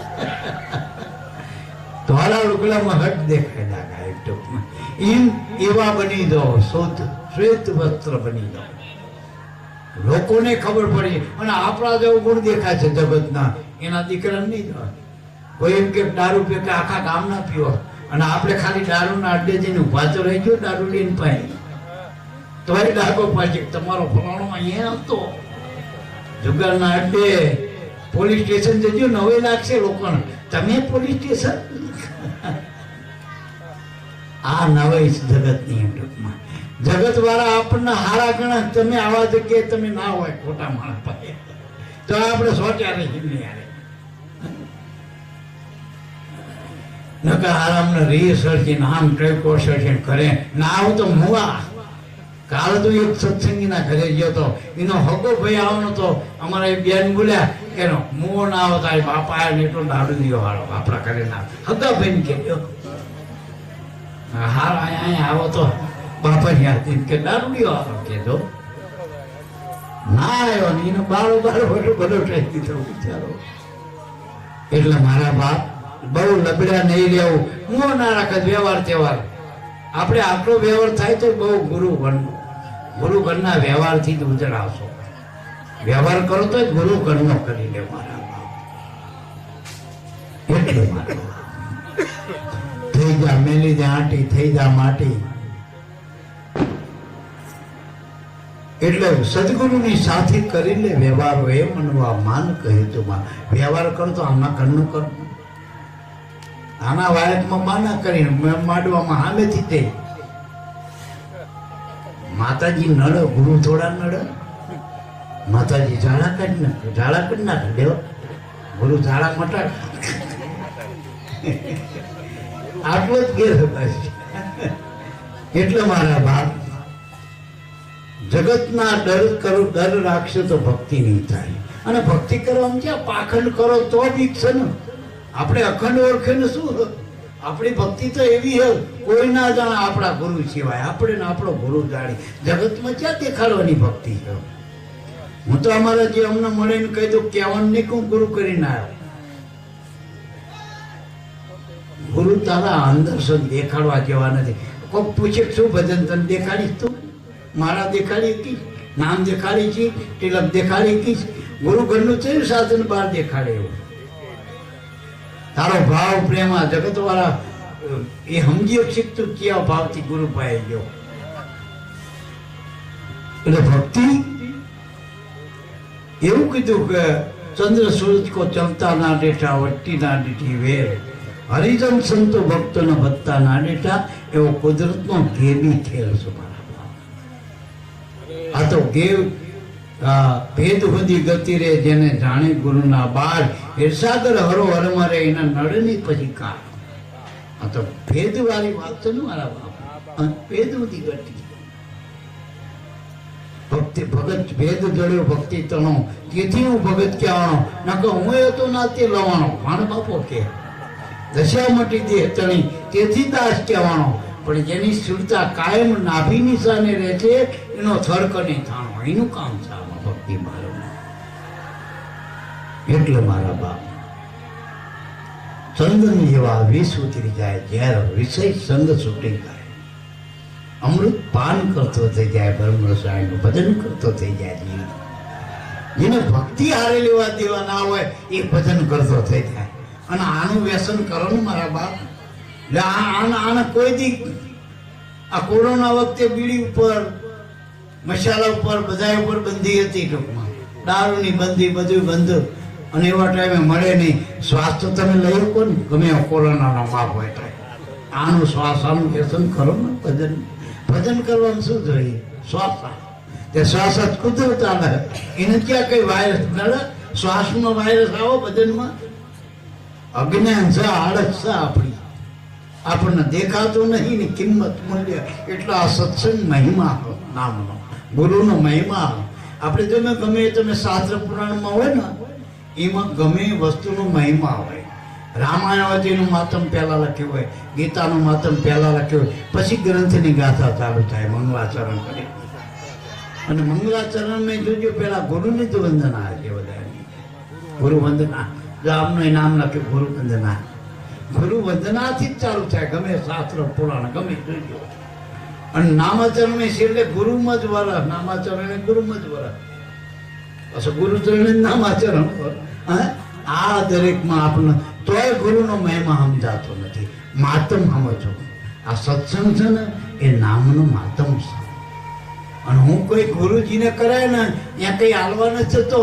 ધોળા લુગડામાં હટ દેખાય લાગે એક ટૂંકમાં. એમ એવા બની દો, શ્વેત વસ્ત્ર બની દો, લોકોને ખબર પડી. અને આપણા જેવું ગુણ દેખાય છે જગતના, એના દીકરા નહીં દો. કોઈ એમ કે દારૂ પીએ કે આખા ગામના પીવો, અને આપણે ખાલી દારૂના અડ્ડે જઈને ઉભા તો રહી ગયો દારૂ લઈને પાય તો ડાકો પાછી તમારો ફલાણો અહીંયા હતો જુગારના અડ્ડે. પોલીસ સ્ટેશન જજો, નવે લાગશે લોકોને, તમે પોલીસ સ્ટેશન. આ નવાઈ જગતની ટૂંકમાં. જગત વાળા આપણને હારા ગણા, તમે આવા જગ્યાએ તમે ના હોય ખોટા માણસ પાસે તો આપણે સોચ્યા નહીં યારે નકા આરામને રીસર્ચિંગ આમ ટ્રેકો સર્ચિંગ કરે ના. આવું તો મુવા કાલે તો એક સત્સંગીના ઘરે ગયો તો, એનો હગો ભાઈ આવવાનો તો અમારા એ બેન બોલ્યા કે મુવો ના આવો તારી બાપા આવ્યો ને એટલો દારૂ દીયો વાળો આપણા ઘરે ના. હગા ભાઈ કે હાર અહીંયા આવો તો બાપા યાદ કે દારૂ દીયો વાળો કેજો ના આવ્યો ને એનો બાળો બધો ટ્રેક દીધો બિચારો. એટલે મારા બાપ બહુ લબડ્યા નહીં રહેવું, હું ના રાખે વ્યવહાર તહેવાર. આપણે આટલો વ્યવહાર થાય તો બહુ ગુરુ ઘરના વ્યવહારથી જ ઉજળાવશો. વ્યવહાર કરો તો ગુરુ ઘરનો કરી લે મારા બાપ. એટલે મારા થઈ જા મેલી દે આંટી, થઈ જા માટી. એટલે સદગુરુની સાથે કરી લે વ્યવહારો, એ મનવા માન કહે તું. વ્યવહાર કરો તો આમાં ઘરનું કર, આના વાયકમાં માના કરીને માંડવામાં સામેથી તે માતાજી નડે, ગુરુ થોડા નડે. માતાજી ઝાડા કાઢી નાખે, ઝાડા કાઢી નાખે દેવ, ગુરુ ઝાડા મટાડ. આટલો જ ગેર બસ. એટલે મારા બાપ જગતના ડર રાખશે તો ભક્તિ નહીં થાય. અને ભક્તિ કરવાનું ક્યાં પાખંડ કરો તો બીક છે ને. આપણે અખંડ ઓળખે ને શું, આપણી ભક્તિ તો એવી હે કોઈ ના જાણે આપણા ગુરુ સિવાય. આપણે ને આપણો ગુરુ જાણી જગતમાં ક્યાં દેખાડવાની ભક્તિ છે. હું તો અમારા જે અમને મળે ને કહી દઉં કહેવાનું નહીં કે હું ગુરુ કરીને આવ્યો. ગુરુ તારા અંદર છે, દેખાડવા જેવા નથી. કોઈક પૂછે શું ભજન તને દેખાડીશ તું? મારા દેખાડી કી, નામ દેખાડી કી, તિલક દેખાડી કી. ગુરુ ઘરનું છે સાધન બહાર દેખાડે એવું. તારો ભાવ પ્રેમ જગત વાળા એ સમજી શીખતું કેવા ભાવથી ગુરુ પાસે ગયો. એટલે ભક્તિ એવું કીધું કે ચંદ્ર સૂરજ કો ચલતા ના ડેઠા, વટ્ટી ના દીઠી વેર, હરિજન સંતો ભક્તો ને ભત્તા ના ડેઠા. એવો કુદરતનો ગેબી ખેલ છે મારા. આ તો ગેવ ભેદ સુધી ગતિ રે જેને જાણે ગુરુના બાર, ઈર્ષાદર હરો હરમારે એના નળની પછી કાર. આ તો ભેદ વાળી વાત છે ને મારા બાપ. ભેદ સુધી ગતિ ભક્તિ ભગત ભેદ જડ્યો ભક્તિ તણો, તેથી હું ભગત કહેવાનો, નકર હું એ તો ના તે લવાનો. મારો બાપો કે દશા મટી દે તણી, તેથી દાસ કહેવાનો. પણ જેની સ્થૂળતા કાયમ નાભી નિશાને રહે છે, એનો થર્ક નહીં થાણો. એનું કામ છે આમાં ભક્તિ મારું. એટલે મારા બાપ ચંદન જેવા વિષ ઉતરી જાય, ઝેર વિષય સંગ છૂટી જાય, અમૃત પાન કરતો થઈ જાય, બ્રહ્મ રસાયણનું ભજન કરતો થઈ જાય. જેને ભક્તિ હારે લેવા દેવા ના હોય એ ભજન કરતો થઈ જાય. અને આનું વ્યસન કરો ને મારા બાપ, એટલે આના કોઈ દી આ કોરોના વખતે બીડી ઉપર, મસાલા ઉપર, બધા ઉપર બંધી હતી. ટૂંકમાં દારૂની બંધી, બધું બંધ. અને એવા ટાઈમે મળે નહીં. શ્વાસ તો તમે લઈ શકો ને ગમે કોરોનાનો માપ હોય તો. આનું શ્વાસ આનું વ્યસન કરો ને ભજન. ભજન કરવાનું શું જોઈએ? શ્વાસ. તે શ્વાસ જ કુદરત આવે. એને ક્યાં કઈ વાયરસ નડે? શ્વાસનો વાયરસ આવો ભજનમાં? અજ્ઞાન છે, આળસ છે આપણી. આપણને દેખાતું નહીં ને કિંમત મૂલ્ય. એટલે આ સત્સંગ મહિમા નામનો, ગુરુનો મહિમા. આપણે તમે ગમે તમે શાસ્ત્ર પુરાણમાં હોય ને, એમાં ગમે વસ્તુનો મહિમા હોય. રામાયણનું માતમ પહેલા લખ્યું હોય, ગીતાનું માતમ પહેલા લખ્યું હોય, પછી ગ્રંથની ગાથા ચાલુ થાય મંગલાચરણ કરી. અને મંગલાચરણમાં જોજો પેલા ગુરુની જ વંદના છે. બધાની ગુરુ વંદના. આમનું નામ લખ્યું ગુરુ વંદના. ગુરુ વંદનાથી જ ચાલુ થાય ગમે શાસ્ત્ર પુરાણ ગમે જોજો. અને નામાચરણ છેલ્લે ગુરુમાં જ વર. નામાચરણ ગુરુમાં જ વર. પછી ગુરુચરણ નામાચરણ. આ દરેકમાં આપણને તોય ગુરુનો મહિમા સમજાતો નથી. માતમ સમજો. આ સત્સંગ છે ને એ નામનો માતમ છે. અને હું કોઈ ગુરુજીને કરાય ને ત્યાં કઈ હાલવા નથી થતો.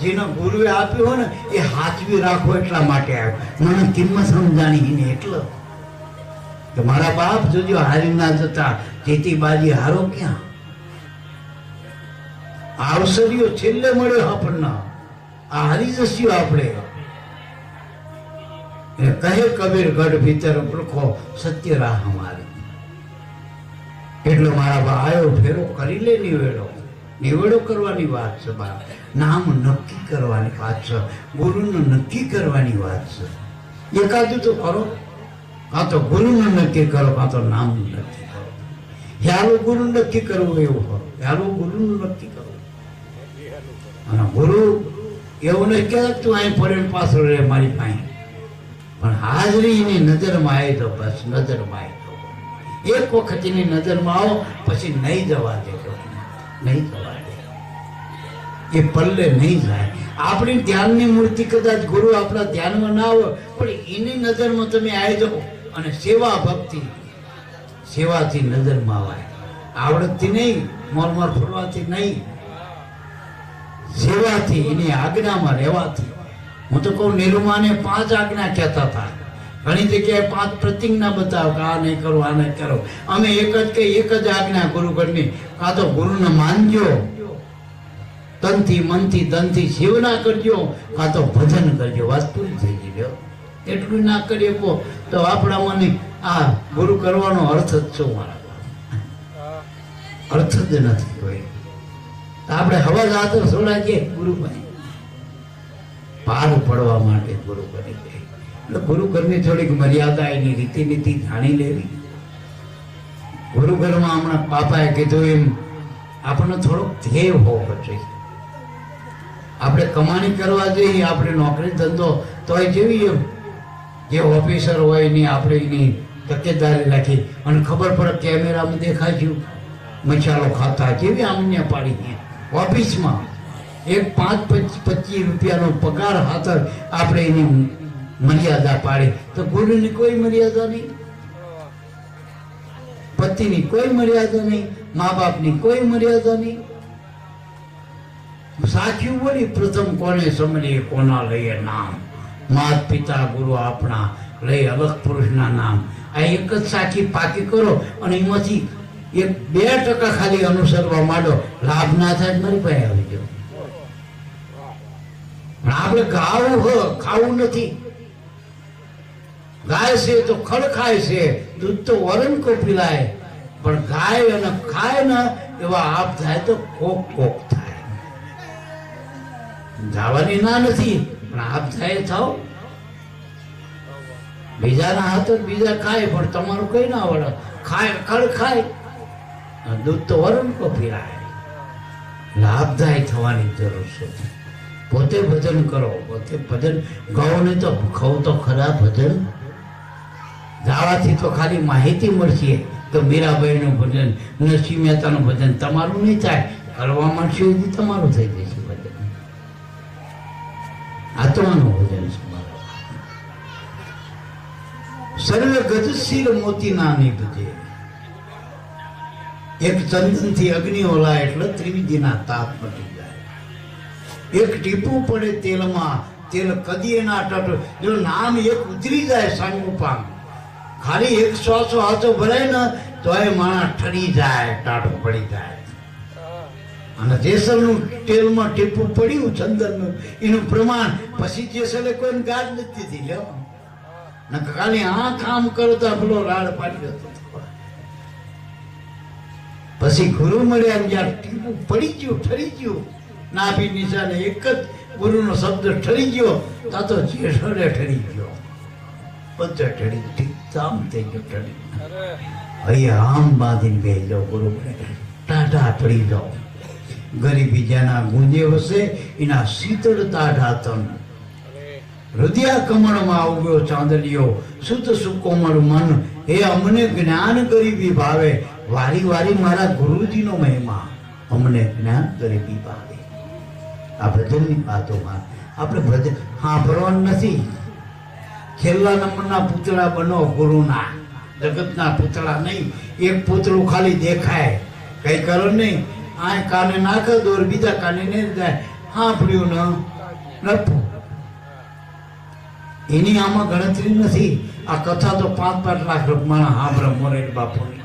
જેને ગુરુએ આપ્યું હોય ને એ હાચવી રાખો એટલા માટે આવ્યો. મને કિંમત સમજાણી ને એટલે કે મારા બાપ જોજો હારી ના જતા. જેતી બાજી હારો ક્યાં? અવસરીઓ છેલ્લે મળ્યો આપણને. આ હારી જશું આપણે. કહે કબીર ગઢ ભીતર પ્રખો સત્ય રાહ અમારી. એટલે મારા બા આવ્યો ફેરો કરી લે. નિવેડો કરવાની વાત છે. બા નામ નક્કી કરવાની વાત છે. ગુરુનું નક્કી કરવાની વાત છે. એકાદું તો કરો. કાં તો ગુરુનું નક્કી કરો, કાં તો નામનું નક્કી કરો. યારું ગુરુ નક્કી કરવું એવું હોય. યારું ગુરુનું નક્કી કરવું. અને ગુરુ એવું નહીં કે તું અહીં પડે પાછળ રહે મારી પાસે. પણ હાજરીની નજરમાં આવી તો બસ. નજરમાં આવી તો એક વખત એની નજરમાં આવો પછી નહીં જવા દેજો. નહીં જવા દે. એ પલ્લે નહીં જાય. આપણી ધ્યાનની મૂર્તિ કદાચ ગુરુ આપણા ધ્યાનમાં ના આવે પણ એની નજરમાં તમે આવી જાઓ. અને સેવા ભક્તિ, સેવાથી નજરમાં આવે. આવડતથી નહીં, મોરમોર ફરવાથી નહીં, સેવાથી, એની આજ્ઞામાં રહેવાથી. હું તો કહું નિરૂમાને 5 આજ્ઞા કહેતા હતા. ઘણી જગ્યાએ 5 પ્રતિજ્ઞા બતાવો કે આ નહીં કરો, આ નહીં કરો. અમે એક જ કઈ, એક જ આજ્ઞા ગુરુગઢની. કાં તો ગુરુને માનજો, તનથી મનથી ધનથી સેવના કરજો, કાં તો ભજન કરજો. વાત પૂરી થઈ ગઈ. એટલું ના કરીએ તો આપણામાં આ ગુરુ કરવાનો અર્થ જ શું? મારા અર્થ જ નથી કોઈ. આપણે હવા જાતો છોડાવીએ ગુરુભાઈ પાર પડવા માટે ગુરુ કરી દે. એટલે ગુરુ ઘરની થોડીક મર્યાદા, એની રીતિ નીતિ જાણી લેવી. ગુરુ ઘરમાં હમણાં બાપાએ કીધું એમ આપણને થોડોક ધ્યેય હોવો જોઈએ. આપણે કમાણી કરવા જઈએ, આપણે નોકરી ધંધો તોય જેવી એમ જે ઓફિસર હોય એની આપણે એની તકેદારી રાખી. અને ખબર પડે કેમેરામાં દેખાય મસાલો ખાતા જેવી આમને પાડી. ઓફિસમાં એક 5-25 રૂપિયાનો પગાર હાથર આપણે એની મર્યાદા પાડી. તો ગુરુની કોઈ મર્યાદા નહીં, પતિની કોઈ મર્યાદા નહીં, મા બાપની કોઈ મર્યાદા નહીં. સાચું બોલી પ્રથમ કોને સમરીએ, કોના લઈએ નામ. માત પિતા ગુરુ આપણા લઈ અલગ પુરુષના નામ. આ એક જ સાચી પાકી કરો અને એમાંથી 1-2% ખાલી અનુસરવા માંડો. લાભ ના થાય મારી પાસે આવી જાઓ. આપણે ખાવું નથી. ગાય છે તો ખડ ખાય છે, દૂધ તો વરણ કો પીલાય. પણ ગાય અને ખાય ને એવા આપ થાય તો કોક કોક થાય. જવાની ના નથી, પણ આપ થાય થાવ. બીજાના હાથ બીજા ખાય, પણ તમારું કઈ ના વળે. ખાય ખડ ખાય, દૂધ તો વરણ કો પીરાય. લાભદાયી થવાની જરૂર છે. પોતે ભજન કરો, પોતે ભજન ગાઓ નહીં તો ખાવ તો ખરા ભજન. ગાવાથી તો ખાલી માહિતી મળશે તો મીરાબાઈનું ભજન, નરસિંહ મહેતાનું ભજન તમારું નહીં થાય. કરવા માંડશે એ તમારું થઈ જશે ભજન. આત્માનું ભજન છે મારા. સર્વે ગજશીલ મોતી ના નિપજે. એક ચંદન થી અગ્નિ ઓલા એટલે ત્રિવિધિના તાપ મટી જાય. એક ટીપું પડે તેલમાં, તેલ કદી ના ટટ. જો નામ એક ઉતરી જાય સાંગોપાંગ, ખાલી એક શ્વાસો હાથો ભરાય ને તો એ માણસ ઠરી જાય, ટાઢો પડી જાય. અને જેસલનું તેલમાં ટીપું પડ્યું ચંદનનું, એનું પ્રમાણ પછી જેસલે કોઈને ગાઢ નથી દીધી. લ્યો ને ખાલી આ કામ કરો તો પેલો રાડ પાડી જતો. પછી ગુરુ મળ્યા, જ્યાં ટીપું પડી ગયું, ઠરી ગયું, નાભી નિશાને એક જ ગુરુનો શબ્દ ઠરી ગયો, તા તો જેસલે ઠરી ગયો. બધે ઠરી ઠીક આમ થઈ ગયો. ઠરી અહીંયા આમ બાંધીને બે જાઓ, ગુરુ ટાઢા પડી જાઓ. ગરીબી જેના ગુંજે વસે એના શીતળ તાઢા તન. હૃદયા કમળમાં ઉગ્યો ચાંદલિયો, સુત સુકોમળ મન. એ અમને જ્ઞાન ગરીબી ભાવે. વારી વારી મારા ગુરુજીનો મહિમા, અમને જ્ઞાન ગરીબી ભાવે. આ ભજનની વાતોમાં આપણે ભજન સાંભળવાનું નથી. છેલ્લા નંબરના પૂતળા બનો ગુરુના, જગતના પૂતળા નહીં. એક પૂતળું ખાલી દેખાય, કઈ કરો નહીં. આ કાને નાખે દોર, બીજા કાને નહીં જાય. સાંભળ્યું નફું, એની આમાં ગણતરી નથી. આ કથા તો 5-5 લાખ રૂપિયા સાંભળે મોરેલ બાપુની.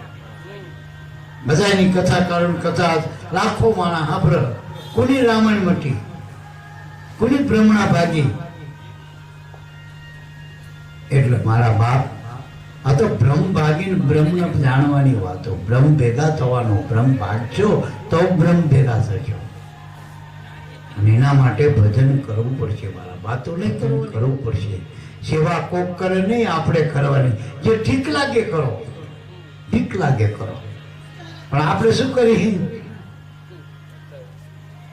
બધાની કથા કારણ કથા લાખો માણા સાંભળે. કોની રામાયણ મટી, કોની બ્રહ્મણા ભાગી. એટલે મારા બાપ, આ તો બ્રહ્મ ભાગીને બ્રહ્મને જાણવાની વાતો. બ્રહ્મ ભેગા થવાનો, બ્રહ્મ ભાગશો તો બ્રહ્મ ભેગા થશો. અને એના માટે ભજન કરવું પડશે મારા. વાતો નહીં કરવું પડશે. સેવા કોક કરે નહીં, આપણે કરવાની. જે ઠીક લાગે કરો, ઠીક લાગે કરો. પણ આપણે શું કરી?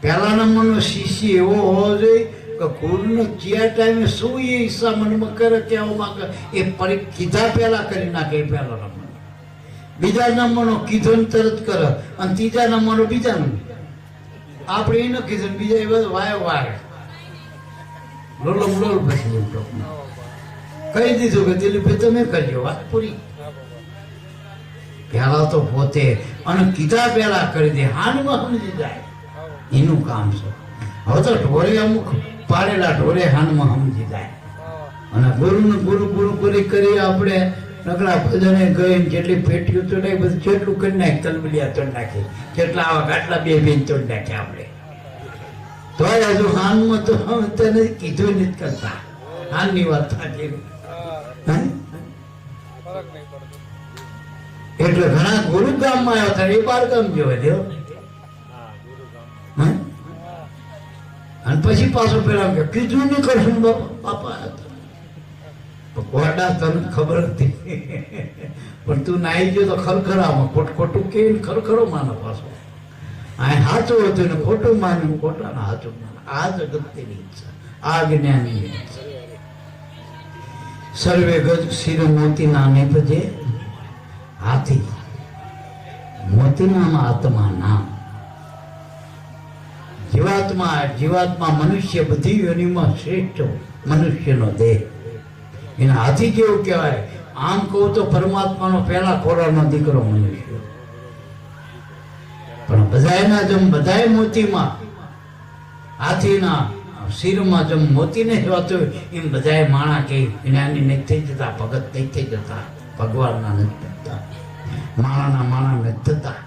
પહેલા નંબરનો શિષ્ય એવો હોવો જોઈએ કે ગુરુનો કયા ટાઈમે શું એ હિસ્સા મનમાં કરે ત્યાં માંગે એ કીધા પહેલા કરી નાખે. પહેલો નંબર. બીજા નંબરનો કીધો ને તરત કરે, અને ત્રીજા નંબરનો બીજા નંબર. આપણે એ ન કીધું, બીજા એ બધું વાય વાય લોલો લોલ. પછી કહી દીધું કે દિલીપભાઈ તમે કરજો, વાત પૂરી. પહેલા તો પોતે અને કીધા પહેલા કરી દે, હાનમાં સમજી જાય. એનું કામ છે. હવે તો ઢોરે અમુક પાડેલા ઢોરે હાનમાં સમજી જાય. અને ગુરુને ગુરુ ગુરુ કરી આપણે નકરા ભજને ગઈ, જેટલી પેટીઓ તો નહીં બધું જેટલું કરી નાખી. તલબલિયા તોડ નાખી, કેટલા આવા ગાટલા બે તોડ નાખ્યા આપણે. તો હજુ હાનમાં તો તને કીધું નથી કરતા. હાલની વાત થાકી. એટલે ઘણા ગુરુ ગામમાં આવ્યા હતા, એ 12 ગામ જોવા દેવો. અને પછી પાછું પેલા કે કીધું નહીં કરશું બાપા. કોડા તને ખબર હતી, પણ તું નાઈ ગયો તો ખરખરામાં ખોટું કે ખરખરો માનો પાછો. આ સાચું હતું ને ખોટું માન્યું, ખોટાને સાચું માને. આ જગતની ઈચ્છા, આ જ્ઞાનની ઈચ્છા. સર્વે ગજ શિર મોતીના નિપજે. હાથી મોતીનામાં આત્મા નામ. જીવાત્મા મનુષ્ય બધી યોનિમાં શ્રેષ્ઠ મનુષ્યનો દેહ. એને હાથી કેવું કહેવાય? આમ કહું તો પરમાત્માનો પહેલા ખોરાનો દીકરો મનુષ્ય. પણ બધાયના જેમ બધાય મોતીમાં, હાથીના શિરમાં જેમ મોતીને જોતો એમ બધાય માણા કે જ્ઞાની નહીં થઈ જતા, ભગત નહીં થઈ જતા, ભગવાનના નથી થતા, માણા નથી થતા.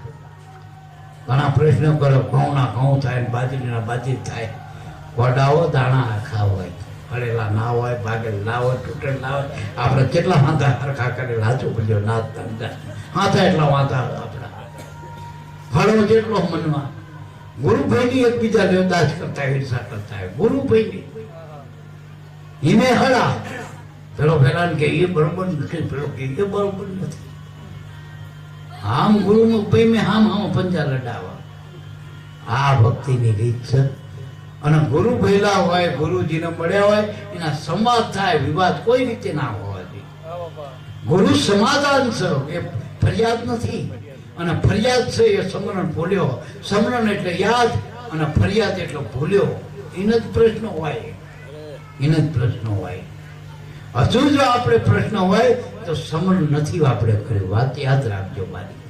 ઘણા પ્રશ્નો કરો, ઘઉંના ઘઉં થાય, બાજરીના બાજરી થાય. વડાઓ દાણા આખા હોય, પડેલા ના હોય, ભાગેલ ના હોય, તૂટેલ ના હોય. આપણે કેટલા વાંધા સરખા કરેલા હાચું પડ્યો ના હાથા એટલા વાંધા આપણા. હળો જેટલો મનમાં. ગુરુભાઈની એકબીજા દેવદાસ કરતા ઈર્ષા કરતા હોય. ગુરુભાઈની એને હળા, પેલો પેલા કે એ બરોબર નથી, પેલો કે એ બરોબર નથી. આમ ગુરુનું પ્રેમે આમ પંજા લડાવા. આ ભક્તિની રીત છે. અને ગુરુ ભેલા હોય, ગુરુજીને મળ્યા હોય, એના સમાજ થાય, વિવાદ કોઈ રીતે ના હોવા જોઈએ. ગુરુ સમાધાન છે, એ ફરિયાદ નથી. અને ફરિયાદ છે એ સમરણ ભૂલ્યો. સમરણ એટલે યાદ અને ફરિયાદ એટલે ભૂલ્યો. એને જ પ્રશ્ન હોય, એને જ પ્રશ્ન હોય. હજુ જો આપણે પ્રશ્ન હોય તો સમરણ નથી આપણે કર્યું. વાત યાદ રાખજો મારી.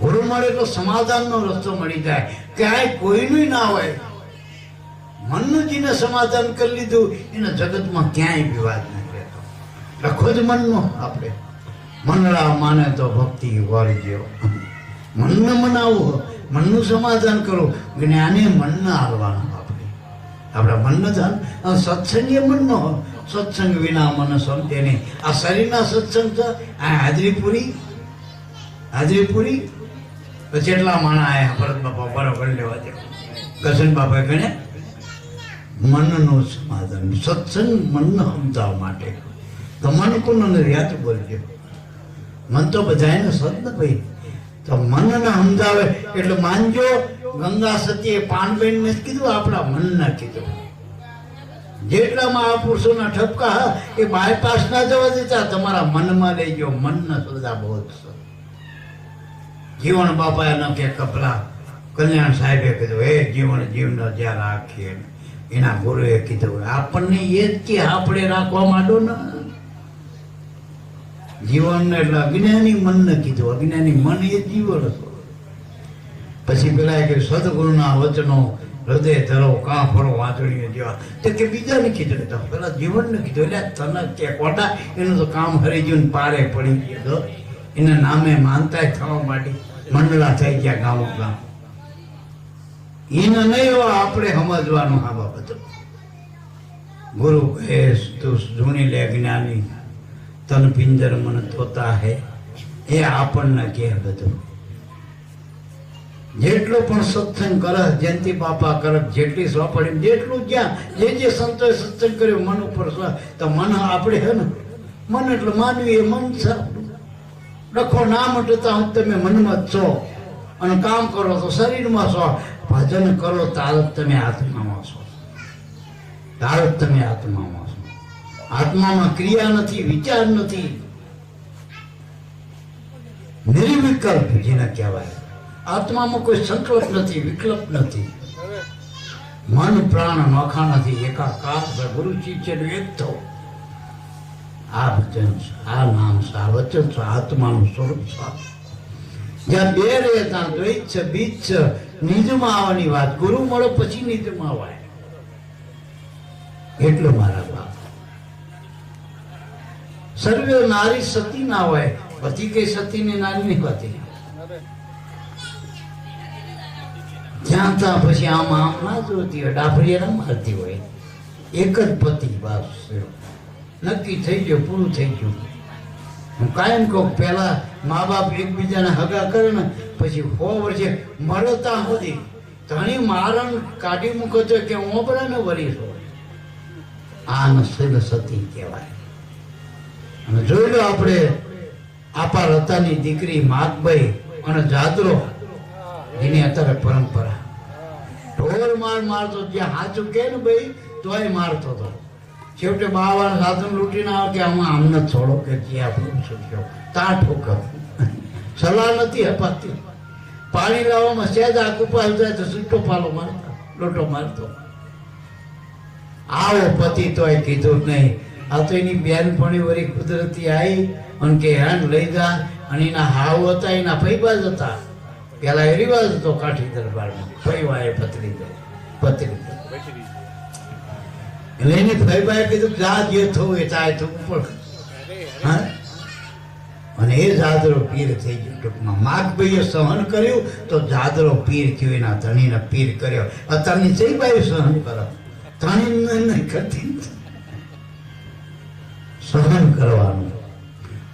ગુરુ મળે તો સમાધાનનો રસ્તો મળી જાય. ક્યાંય કોઈનું ના હોય. મનનું સમાધાન કરી લીધું, એને જગતમાં ક્યાંય વિવાદ નહીં રહેતો. લખો જ મનનો. આપણે મનડા માને તો ભક્તિ વાળજો. મનને મનાવવું, મનનું સમાધાન કરો. જ્ઞાને મનને હાલવાનું. આપણા મનને ધન સત્સંગ એ મનનો. સત્સંગ વિના મન સમજે નહીં. આ શરીરના સત્સંગ છે. આ હાજરી પૂરી જેટલા માણા આયા ભરત બાપા બરાબર લેવા દે. કસન બાપા ગણે મનનું સમાધાન. સત્સંગ મનને સમજાવવા માટે. તો મન કોને યાદ બોલજો. મન તો બધાને સત ને ભાઈ. તો મનને સમજાવે એટલે માનજો. ગંગા સતીએ પાનબેન ને કીધું, આપણા મનને કીધું. જેટલા મહાપુરુષોના ઠપકા એ બાયપાસ ના જવા દેતા, તમારા મનમાં લેજો. મનને સદા બહુ છે. જીવન બાપાએ ન કે કપલા કલ્યાણ સાહેબે કીધું, એ જીવનો જ્યાં રાખીએ. એના ગુરુએ કીધું, આપણને એ જ કે આપણે રાખવા માંડો ને. જીવન એટલે અજ્ઞાની મનને કીધું. અજ્ઞાની મન એ જીવન હતો. પછી પેલા કે સદગુરુના વચનો હૃદય ધરો, કાં ફરો વાંચણીઓ જેવા. તો કે બીજાને કીધું, પેલા જીવનને કીધું. એટલે તને કે કોટા એનું તો કામ હરી ગયું, પારે પડી ગયો. એના નામે માનતા થવા માંડી. મંડળા થઈ ગયા ગામો ગામ. એને નહીં આપણે સમજવાનું. આ બાબત ગુરુ કહે તું જૂની લે જ્ઞાની, તન પિંજર મન તોતા હે. એ આપણને કે બધું. જેટલો પણ સત્સંગ કરે, જયંતિ બાપા કરે, જેટલી સોપડી, જેટલું જ્યાં જે સંતોએ સત્સંગ કર્યો મન ઉપર, તો મન આપણે હે ને. મન એટલે માનવી, એ મન છે. લખો નામ એટલે તમે મનમાં જ છો. અને કામ કરો તો શરીરમાં છો. ભજન કરો તારત તમે આત્મામાં છો. તારત તમે આત્મામાં છો. આત્મામાં ક્રિયા નથી, વિચાર નથી. નિર્વિકલ્પ જેને કહેવાય. આત્મામાં કોઈ સંકલ્પ નથી, વિકલ્પ નથી. મન પ્રાણ નોખા નથી, એકાકાર. ગુરુ શિષ્યનું એક થવું. આ વચન છે, આ નામ છે, આ વચન છે, આત્માનું સ્વરૂપ છે. જ્યાં બે રહે ત્યાં દ્વૈત છે, બીજ છે. નિજમાં આવવાની વાત. ગુરુ મળે પછી નિજમાં આવાય. એટલે મારા બાપ સર્વે નારી સતી ના હોય. પતિ કઈ સતી ને નારી નહીં હોતી. જ્યાં ત્યાં પછી આમ ના જોતી હોય, ડાફડીએ ના મારતી હોય. એક જ પતિ બસ નક્કી થઈ ગયું, પૂરું થઈ ગયું. હું કાયમ કહું, પેલા મા બાપ એકબીજાને હગા કરે ને પછી 100 વર્ષે મળે ત્યાં સુધી ધણી મારણ કાઢી મૂકો તો કે ઓબરાને વરીશ હોય. આ નસલ સતી કહેવાય. અને જોઈ લો આપણે આપા રતાની દીકરી માગભાઈ અને જાદરો, એની અત્યારે પરંપરા. ઢોર મારતો, જ્યાં હાચું કે ને ભાઈ તોય મારતો હતો. છેવટે બાવા સાધન લૂંટીને આવે કે આમાં આમને છોડો કે જ્યાં છૂટ્યો ત્યાં ઠોકર. સલાહ નથી અપાતી. પાણી લાવવામાં સહેજ આખું પાલ જાય તો છૂટો પાલો મારતો, લોટો મારતો. આવો પતિ તોય કીધું નહીં. આ તો એની બેનપણી વળી કુદરતી આવી અને કે હેન લઈ જા. અને એના હાવ હતા, એના ફૈબા જ હતા. પેલા એ રિવાજ હતો કાઠી દરબારમાં, ફૈવા એ પતરી એટલે એની ફૈબાએ કીધું જા જે થવું એ થાય તો ઉપર. અને એ જાદરો પીર થઈ ગયો. ટૂંકમાં માગભાઈએ સહન કર્યું તો જાદરો પીર થયો. એના ધણીને પીર કર્યો. અત્યારની જયબાઈ સહન કરો, ધણી નહીં કરતી. સહન કરવાનું.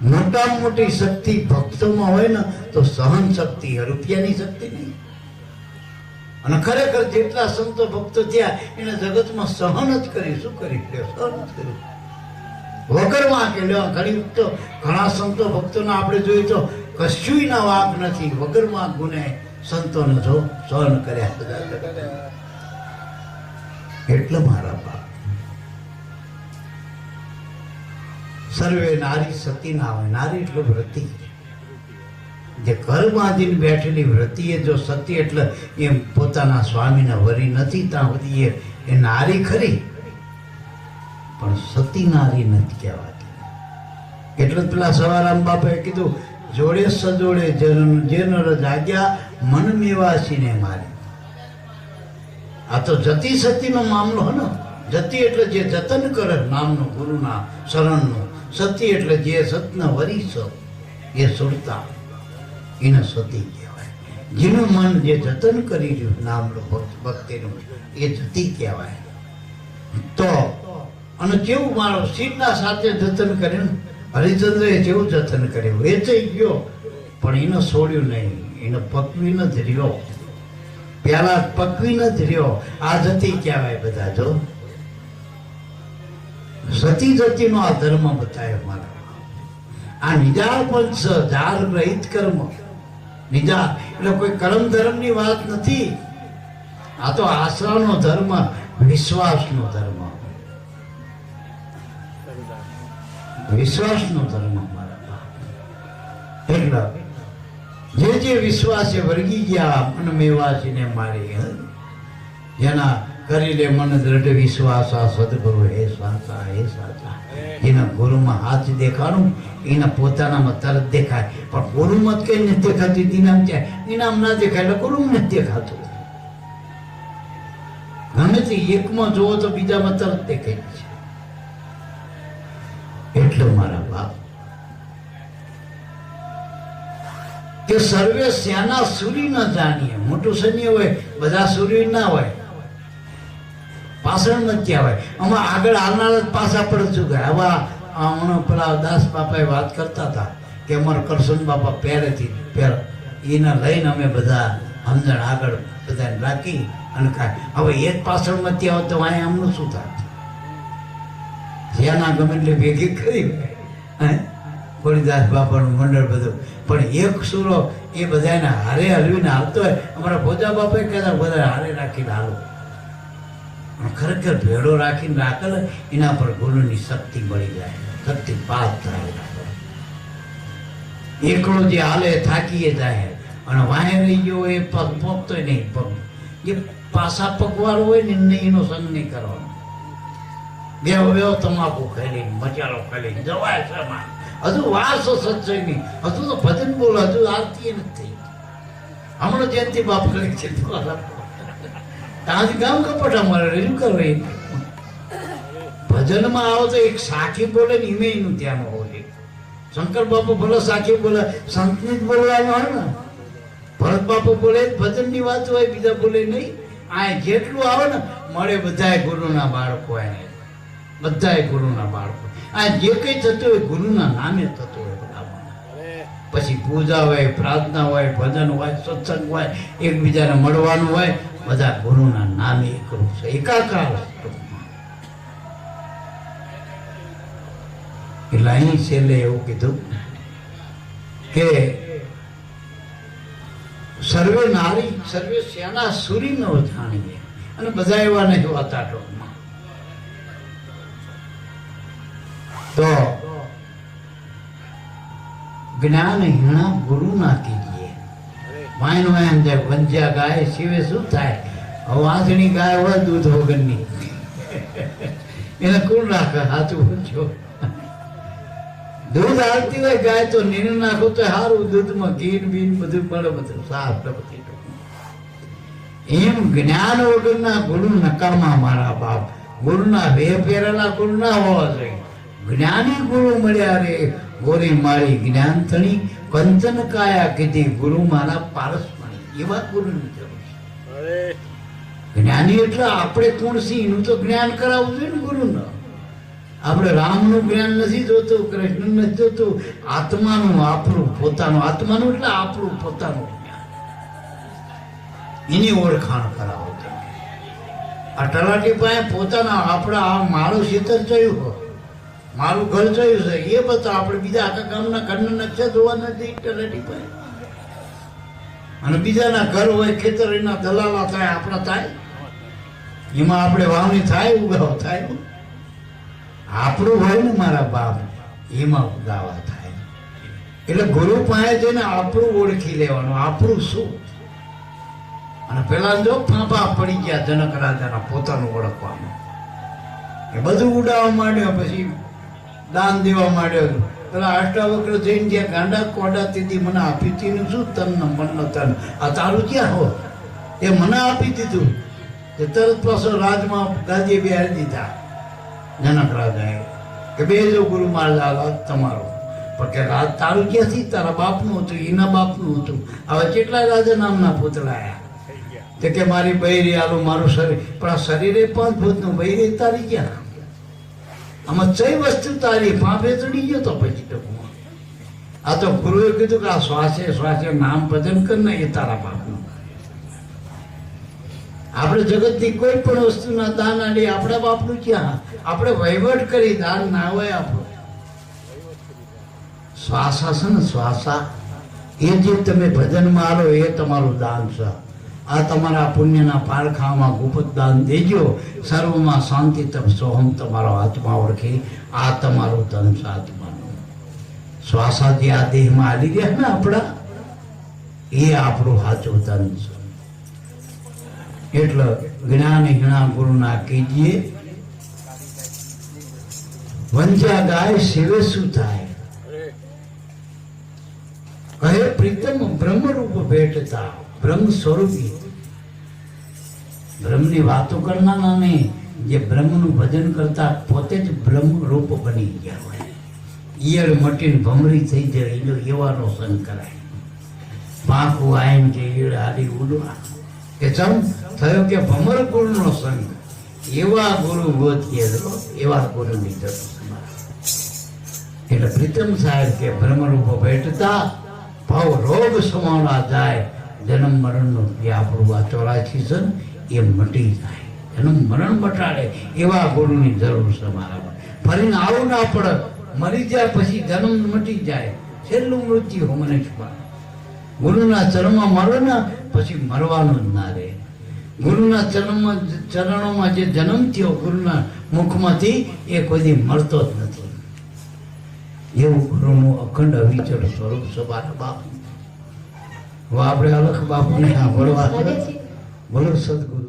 મોટામાં મોટી શક્તિ ભક્તોમાં હોય ને તો સહન શક્તિ, રૂપિયાની શક્તિ નહીં. અને ખરેખર જેટલા સંતો ભક્તો થયા એને જગતમાં સહન જ કરી. શું કરી? સહન જ કર્યું વગર વાંકે. ઘણી વખત ઘણા સંતો ભક્તોના આપણે જોઈએ તો કશું ના વાંક નથી, વગર વાંક ગુને સંતોને જો સહન કર્યા બધા. એટલે મારા બાપ સર્વે નારી સતી ના હોય. નારી એટલે વ્રતિ, જે ઘર બાંધીને બેઠેલી વ્રતિ એ જો સતી એટલે એમ પોતાના સ્વામીને વરી નથી ત્યાં સુધી એ નારી ખરી, પણ સતી નારી નથી કહેવાતી. એટલે પેલા સવારામ બાપાએ કીધું જોડે સજોડે જે નર જાગ્યા મન મેવાસીને મારી. આ તો જતી સતીનો મામલો હે ને. જતી એટલે જે જતન કરે નામનું ગુરુના શરણનું. સતી એટલે જે સતને વરીશ એ સુરતા, એને સતી કહેવાય. જેનું મન જે જતન કરી રહ્યું નામનું ભક્તિનું એ જતી કહેવાય. તો અને જેવું મારો શિવના સાથે જતન કર્યું, હરિચંદ્ર એ જેવું જતન કર્યું એ થઈ ગયો, પણ એને છોડ્યું નહીં, એને પકવી નથી રહ્યો. પેલા પકવી નથી રહ્યો. આ જતી કહેવાય બધા. જો સતી જતીનો આ ધર્મ બતાવ્યો મારા. આ નિજાળ પંચ જાર રહિત કર્મ. નિજાળ એટલે કોઈ કર્મ ધર્મની વાત નથી. આ તો આશ્રમનો ધર્મ, વિશ્વાસનો ધર્મ, વિશ્વાસનો ધર્મ મારા. એટલે જે વિશ્વાસે વર્ગી ગયા મન મેવાસીને મારી, જેના કરી લે મન દ્રઢ વિશ્વાસ આ સદગુરુ હે સાચા, હે સાચા. એના ગુરુમાં હાથ દેખાડું એના પોતાનામાં તરત દેખાય. પણ ગુરુમાં જ કઈ નથી દેખાતું, ઇનામ છે ઇનામ ના દેખાય એટલે ગુરુમાં નથી દેખાતું. ગમે તે એકમાં જોવો તો બીજામાં તરત દેખાય છે. એટલે મારા બાપ કે સર્વે સેના સૂરી ન જાણીએ. મોટું સૈન્ય હોય, બધા સૂર્ય ના હોય, પાછળ નથી આવે. આમાં આગળ હાલનાર જ પાછા પડે છું કે આવા. હમણાં પેલા દાસ બાપાએ વાત કરતા હતા કે અમારા કરશન બાપા પહેરેથી એને લઈને અમે બધા સમજણ આગળ બધાને રાખી અને કાંઈ. હવે એક પાછળ નથી આવે તો અહીંયા આમનું શું થાય? જેના ગમે એટલે ભેગી કરી ખોડીદાસ બાપાનું મંડળ બધું, પણ એક સુરો એ બધાને હારે હલવીને હાલતો હોય. અમારા ભોજા બાપાએ કહેતા બધા હારે રાખીને હાલો. ખરેખર ભેડો રાખીને રાખેલ એના પર ગુરુની શક્તિ મળી જાય, શક્તિ પાસ થાય. એકલો જે હાલે થાકીએ જાય અને વાહે રહી ગયો એ પગ પોકતોય નહીં. પગ જે પાછા પગવાળો હોય ને એનો સંગ નહીં કરવાનો. બેવ તમાકુ ખાઈ મચાલો ખાઈ જવાય છે. હજુ વાસ સત્સંગની, હજુ તો ભજન બોલો, હજુ આરતી નથી. હમણાં જયંતિ બાપ કરી છે ત્યાંથી ગામ કપટ અમારે રજૂ કરવી. ભજનમાં આવો તો એક સાખી બોલે ને ઈમે એનું ધ્યાન હોવું જોઈએ. શંકર બાપુ બોલે સાખી બોલે, સંતની જ બોલવાનું હોય ને. ભરત બાપુ બોલે ભજનની વાત હોય, બીજા બોલે નહીં. આ જેટલું આવે ને મળે બધાય ગુરુના બાળકો, એને બધાય ગુરુના બાળકો. આ જે કઈ થતું હોય ગુરુના નામે થતું હોય. પછી પૂજા હોય, પ્રાર્થના હોય, ભજન હોય, સત્સંગ હોય, એકબીજાને મળવાનું હોય, બધા ગુરુના નામે એકરૂપ છે, એકાકાર. એટલે અહીં છેલ્લે એવું કીધું કે સર્વે નારી સર્વે સેના સૂરી ન જાણીએ. અને બધા એવા નહીં હોતા ટોકમાં. તો જ્ઞાન હીણા ગુરુ ના કીજીએ. વાયન વાયન જાય વંજ્યા ગાય શિવે શું થાય? વાંસણી ગાય હોય દૂધ વગરની, એને કોણ રાખે? સાચું પૂછો. દૂધ આવતી હોય ગાય તો નીણ નાખો તો સારું, દૂધમાં ઘી બીન બધું પડે, બધું સાફ. એમ જ્ઞાન વગરના ગુરુ નકામા મારા બાપ. ગુરુના વે પહેરેલા ગુરુ ના હોવા જોઈએ. જ્ઞાની ગુરુ મળ્યા રે ગોરી મારી જ્ઞાન થણી, કંચન કાયા કીધી ગુરુ મારા પારસ મણી. એવા ગુરુની જરૂર છે. જ્ઞાની એટલે આપણે કોણ છીએ એનું તો જ્ઞાન કરાવવું જોઈએ ને ગુરુને. આપણે રામનું જ્ઞાન નથી જોતું, કૃષ્ણ નથી જોતું, આત્માનું, આપણું પોતાનું. આત્માનું એટલે આપણું પોતાનું જ્ઞાન, એની ઓળખાણ કરાવો તમે. આ તલાટી પાસે પોતાના આપણા આ મારું ખેતર ચયું હોય, મારું ઘર ચયું છે એ બતા. આપણે બીજા આખા ગામના ઘરના નકશા જોવા નથી તલાટી પાસે. અને બીજાના ઘર હોય, ખેતર, એના દલાલા થાય, આપણા થાય. એમાં આપણે વાવણી થાય, ઉગાવ થાય. આપણું હોય ને મારા બાપ, એમાં ઉગાવા થાય. એટલે ગુરુ પાસે જઈને આપણું ઓળખી લેવાનું, આપણું શું. અને પેલા જો ફાંફા પડી ગયા જનક રાજાના પોતાનું ઓળખવાનું. એ બધું ઉડાવવા માંડ્યો, પછી દાન દેવા માંડ્યો. પેલા અષ્ટાવક્ર જઈને જ્યાં ગાંડા કોડા તેથી મને આપી હતી શું તન મન તન, આ તારું ક્યાં હો, એ મને આપી દીધું. એ તરત પાછો રાજમાં ગાદીએ બેહાડી દીધા જનક રાજાએ કે બેજો ગુરુ મહારાજ તમારો. પણ કે રાજ તારું ક્યાંથી, તારા બાપનું હતું, એના બાપનું હતું. હવે કેટલા રાજા નામના પૂતળા આવ્યા. તે કે મારી બૈરી આલું, મારું શરીર, પણ આ શરીરે 5 ભૂતનું, બૈરી તારી ક્યાં? આમાં ચઈ વસ્તુ તારી, પાંપે ચડી ગયો તો પછી ટૂંકમાં. આ તો ગુરુએ કીધું કે આ શ્વાસે શ્વાસે નામ ભજન કર ને, એ તારા બાપનું. આપણે જગતની કોઈ પણ વસ્તુના દાન આડી, આપણા બાપનું ક્યાં? આપણે વહીવટ કરી, દાન ના હોય આપણું. શ્વાસા છે ને, શ્વાસા, એ જે તમે ભજનમાં આલો એ તમારું દાન છે. આ તમારા પુણ્યના પારખામાં ગુપ્ત દાન દેજો. સર્વમાં શાંતિ તપ સોહમ, તમારો આત્મા ઓળખી. આ તમારું ધન છે આત્માનું. શ્વાસાથી આ દેહમાં આલી ગયા ને આપણા, એ આપણું સાચું ધન છે. એટલે જ્ઞાન હિણા ગુરુના કીજીએ, વંજા ગાય શિવે શું થાય. કહે પ્રીતમ બ્રહ્મરૂપ ભેટતા, બ્રહ્મ સ્વરૂપી. બ્રહ્મની વાતો કરનારા નહીં, જે બ્રહ્મનું ભજન કરતા પોતે જ બ્રહ્મ રૂપ બની ગયા હોય. ઈયળ મટીને ભમરી થઈ જાય, એનો એવાનો સંગ કરાય. પાંખું આયન કે ઈયળ હારી ઉડવા, કે ચમ થયો કે ભમર ગુરુનો સંગ. એવા ગુરુ ગોતીએ, એવા ગુરુની જરૂર. એટલે પ્રીતમ સાહેબ કે બ્રહ્મરૂપ ભેટતા, ભાવ રોગ સમાણા જાય. જન્મ મરણનું જે આપણું આ 84 છે ને, એ મટી જાય. જન્મ મરણ મટાડે એવા ગુરુની જરૂર છે મારામાં. ફરીને આવું ના પડે. મરી જાય પછી જન્મ મટી જાય, છેલ્લું મૃત્યુ મને જ પાડે. ગુરુના ચરણમાં મરો ને પછી મરવાનું જ ના રહે. ગુરુના ચરણોમાં જે જન્મ થયો ગુરુના મુખમાંથી, એ કોઈ મળતો જ નથી. એવું ગુરુનું અખંડ અવિચળ સ્વરૂપ છે મારા બાપ. આપણે અલખ બાપુને સાંભળવા બોલો સદગુરુ.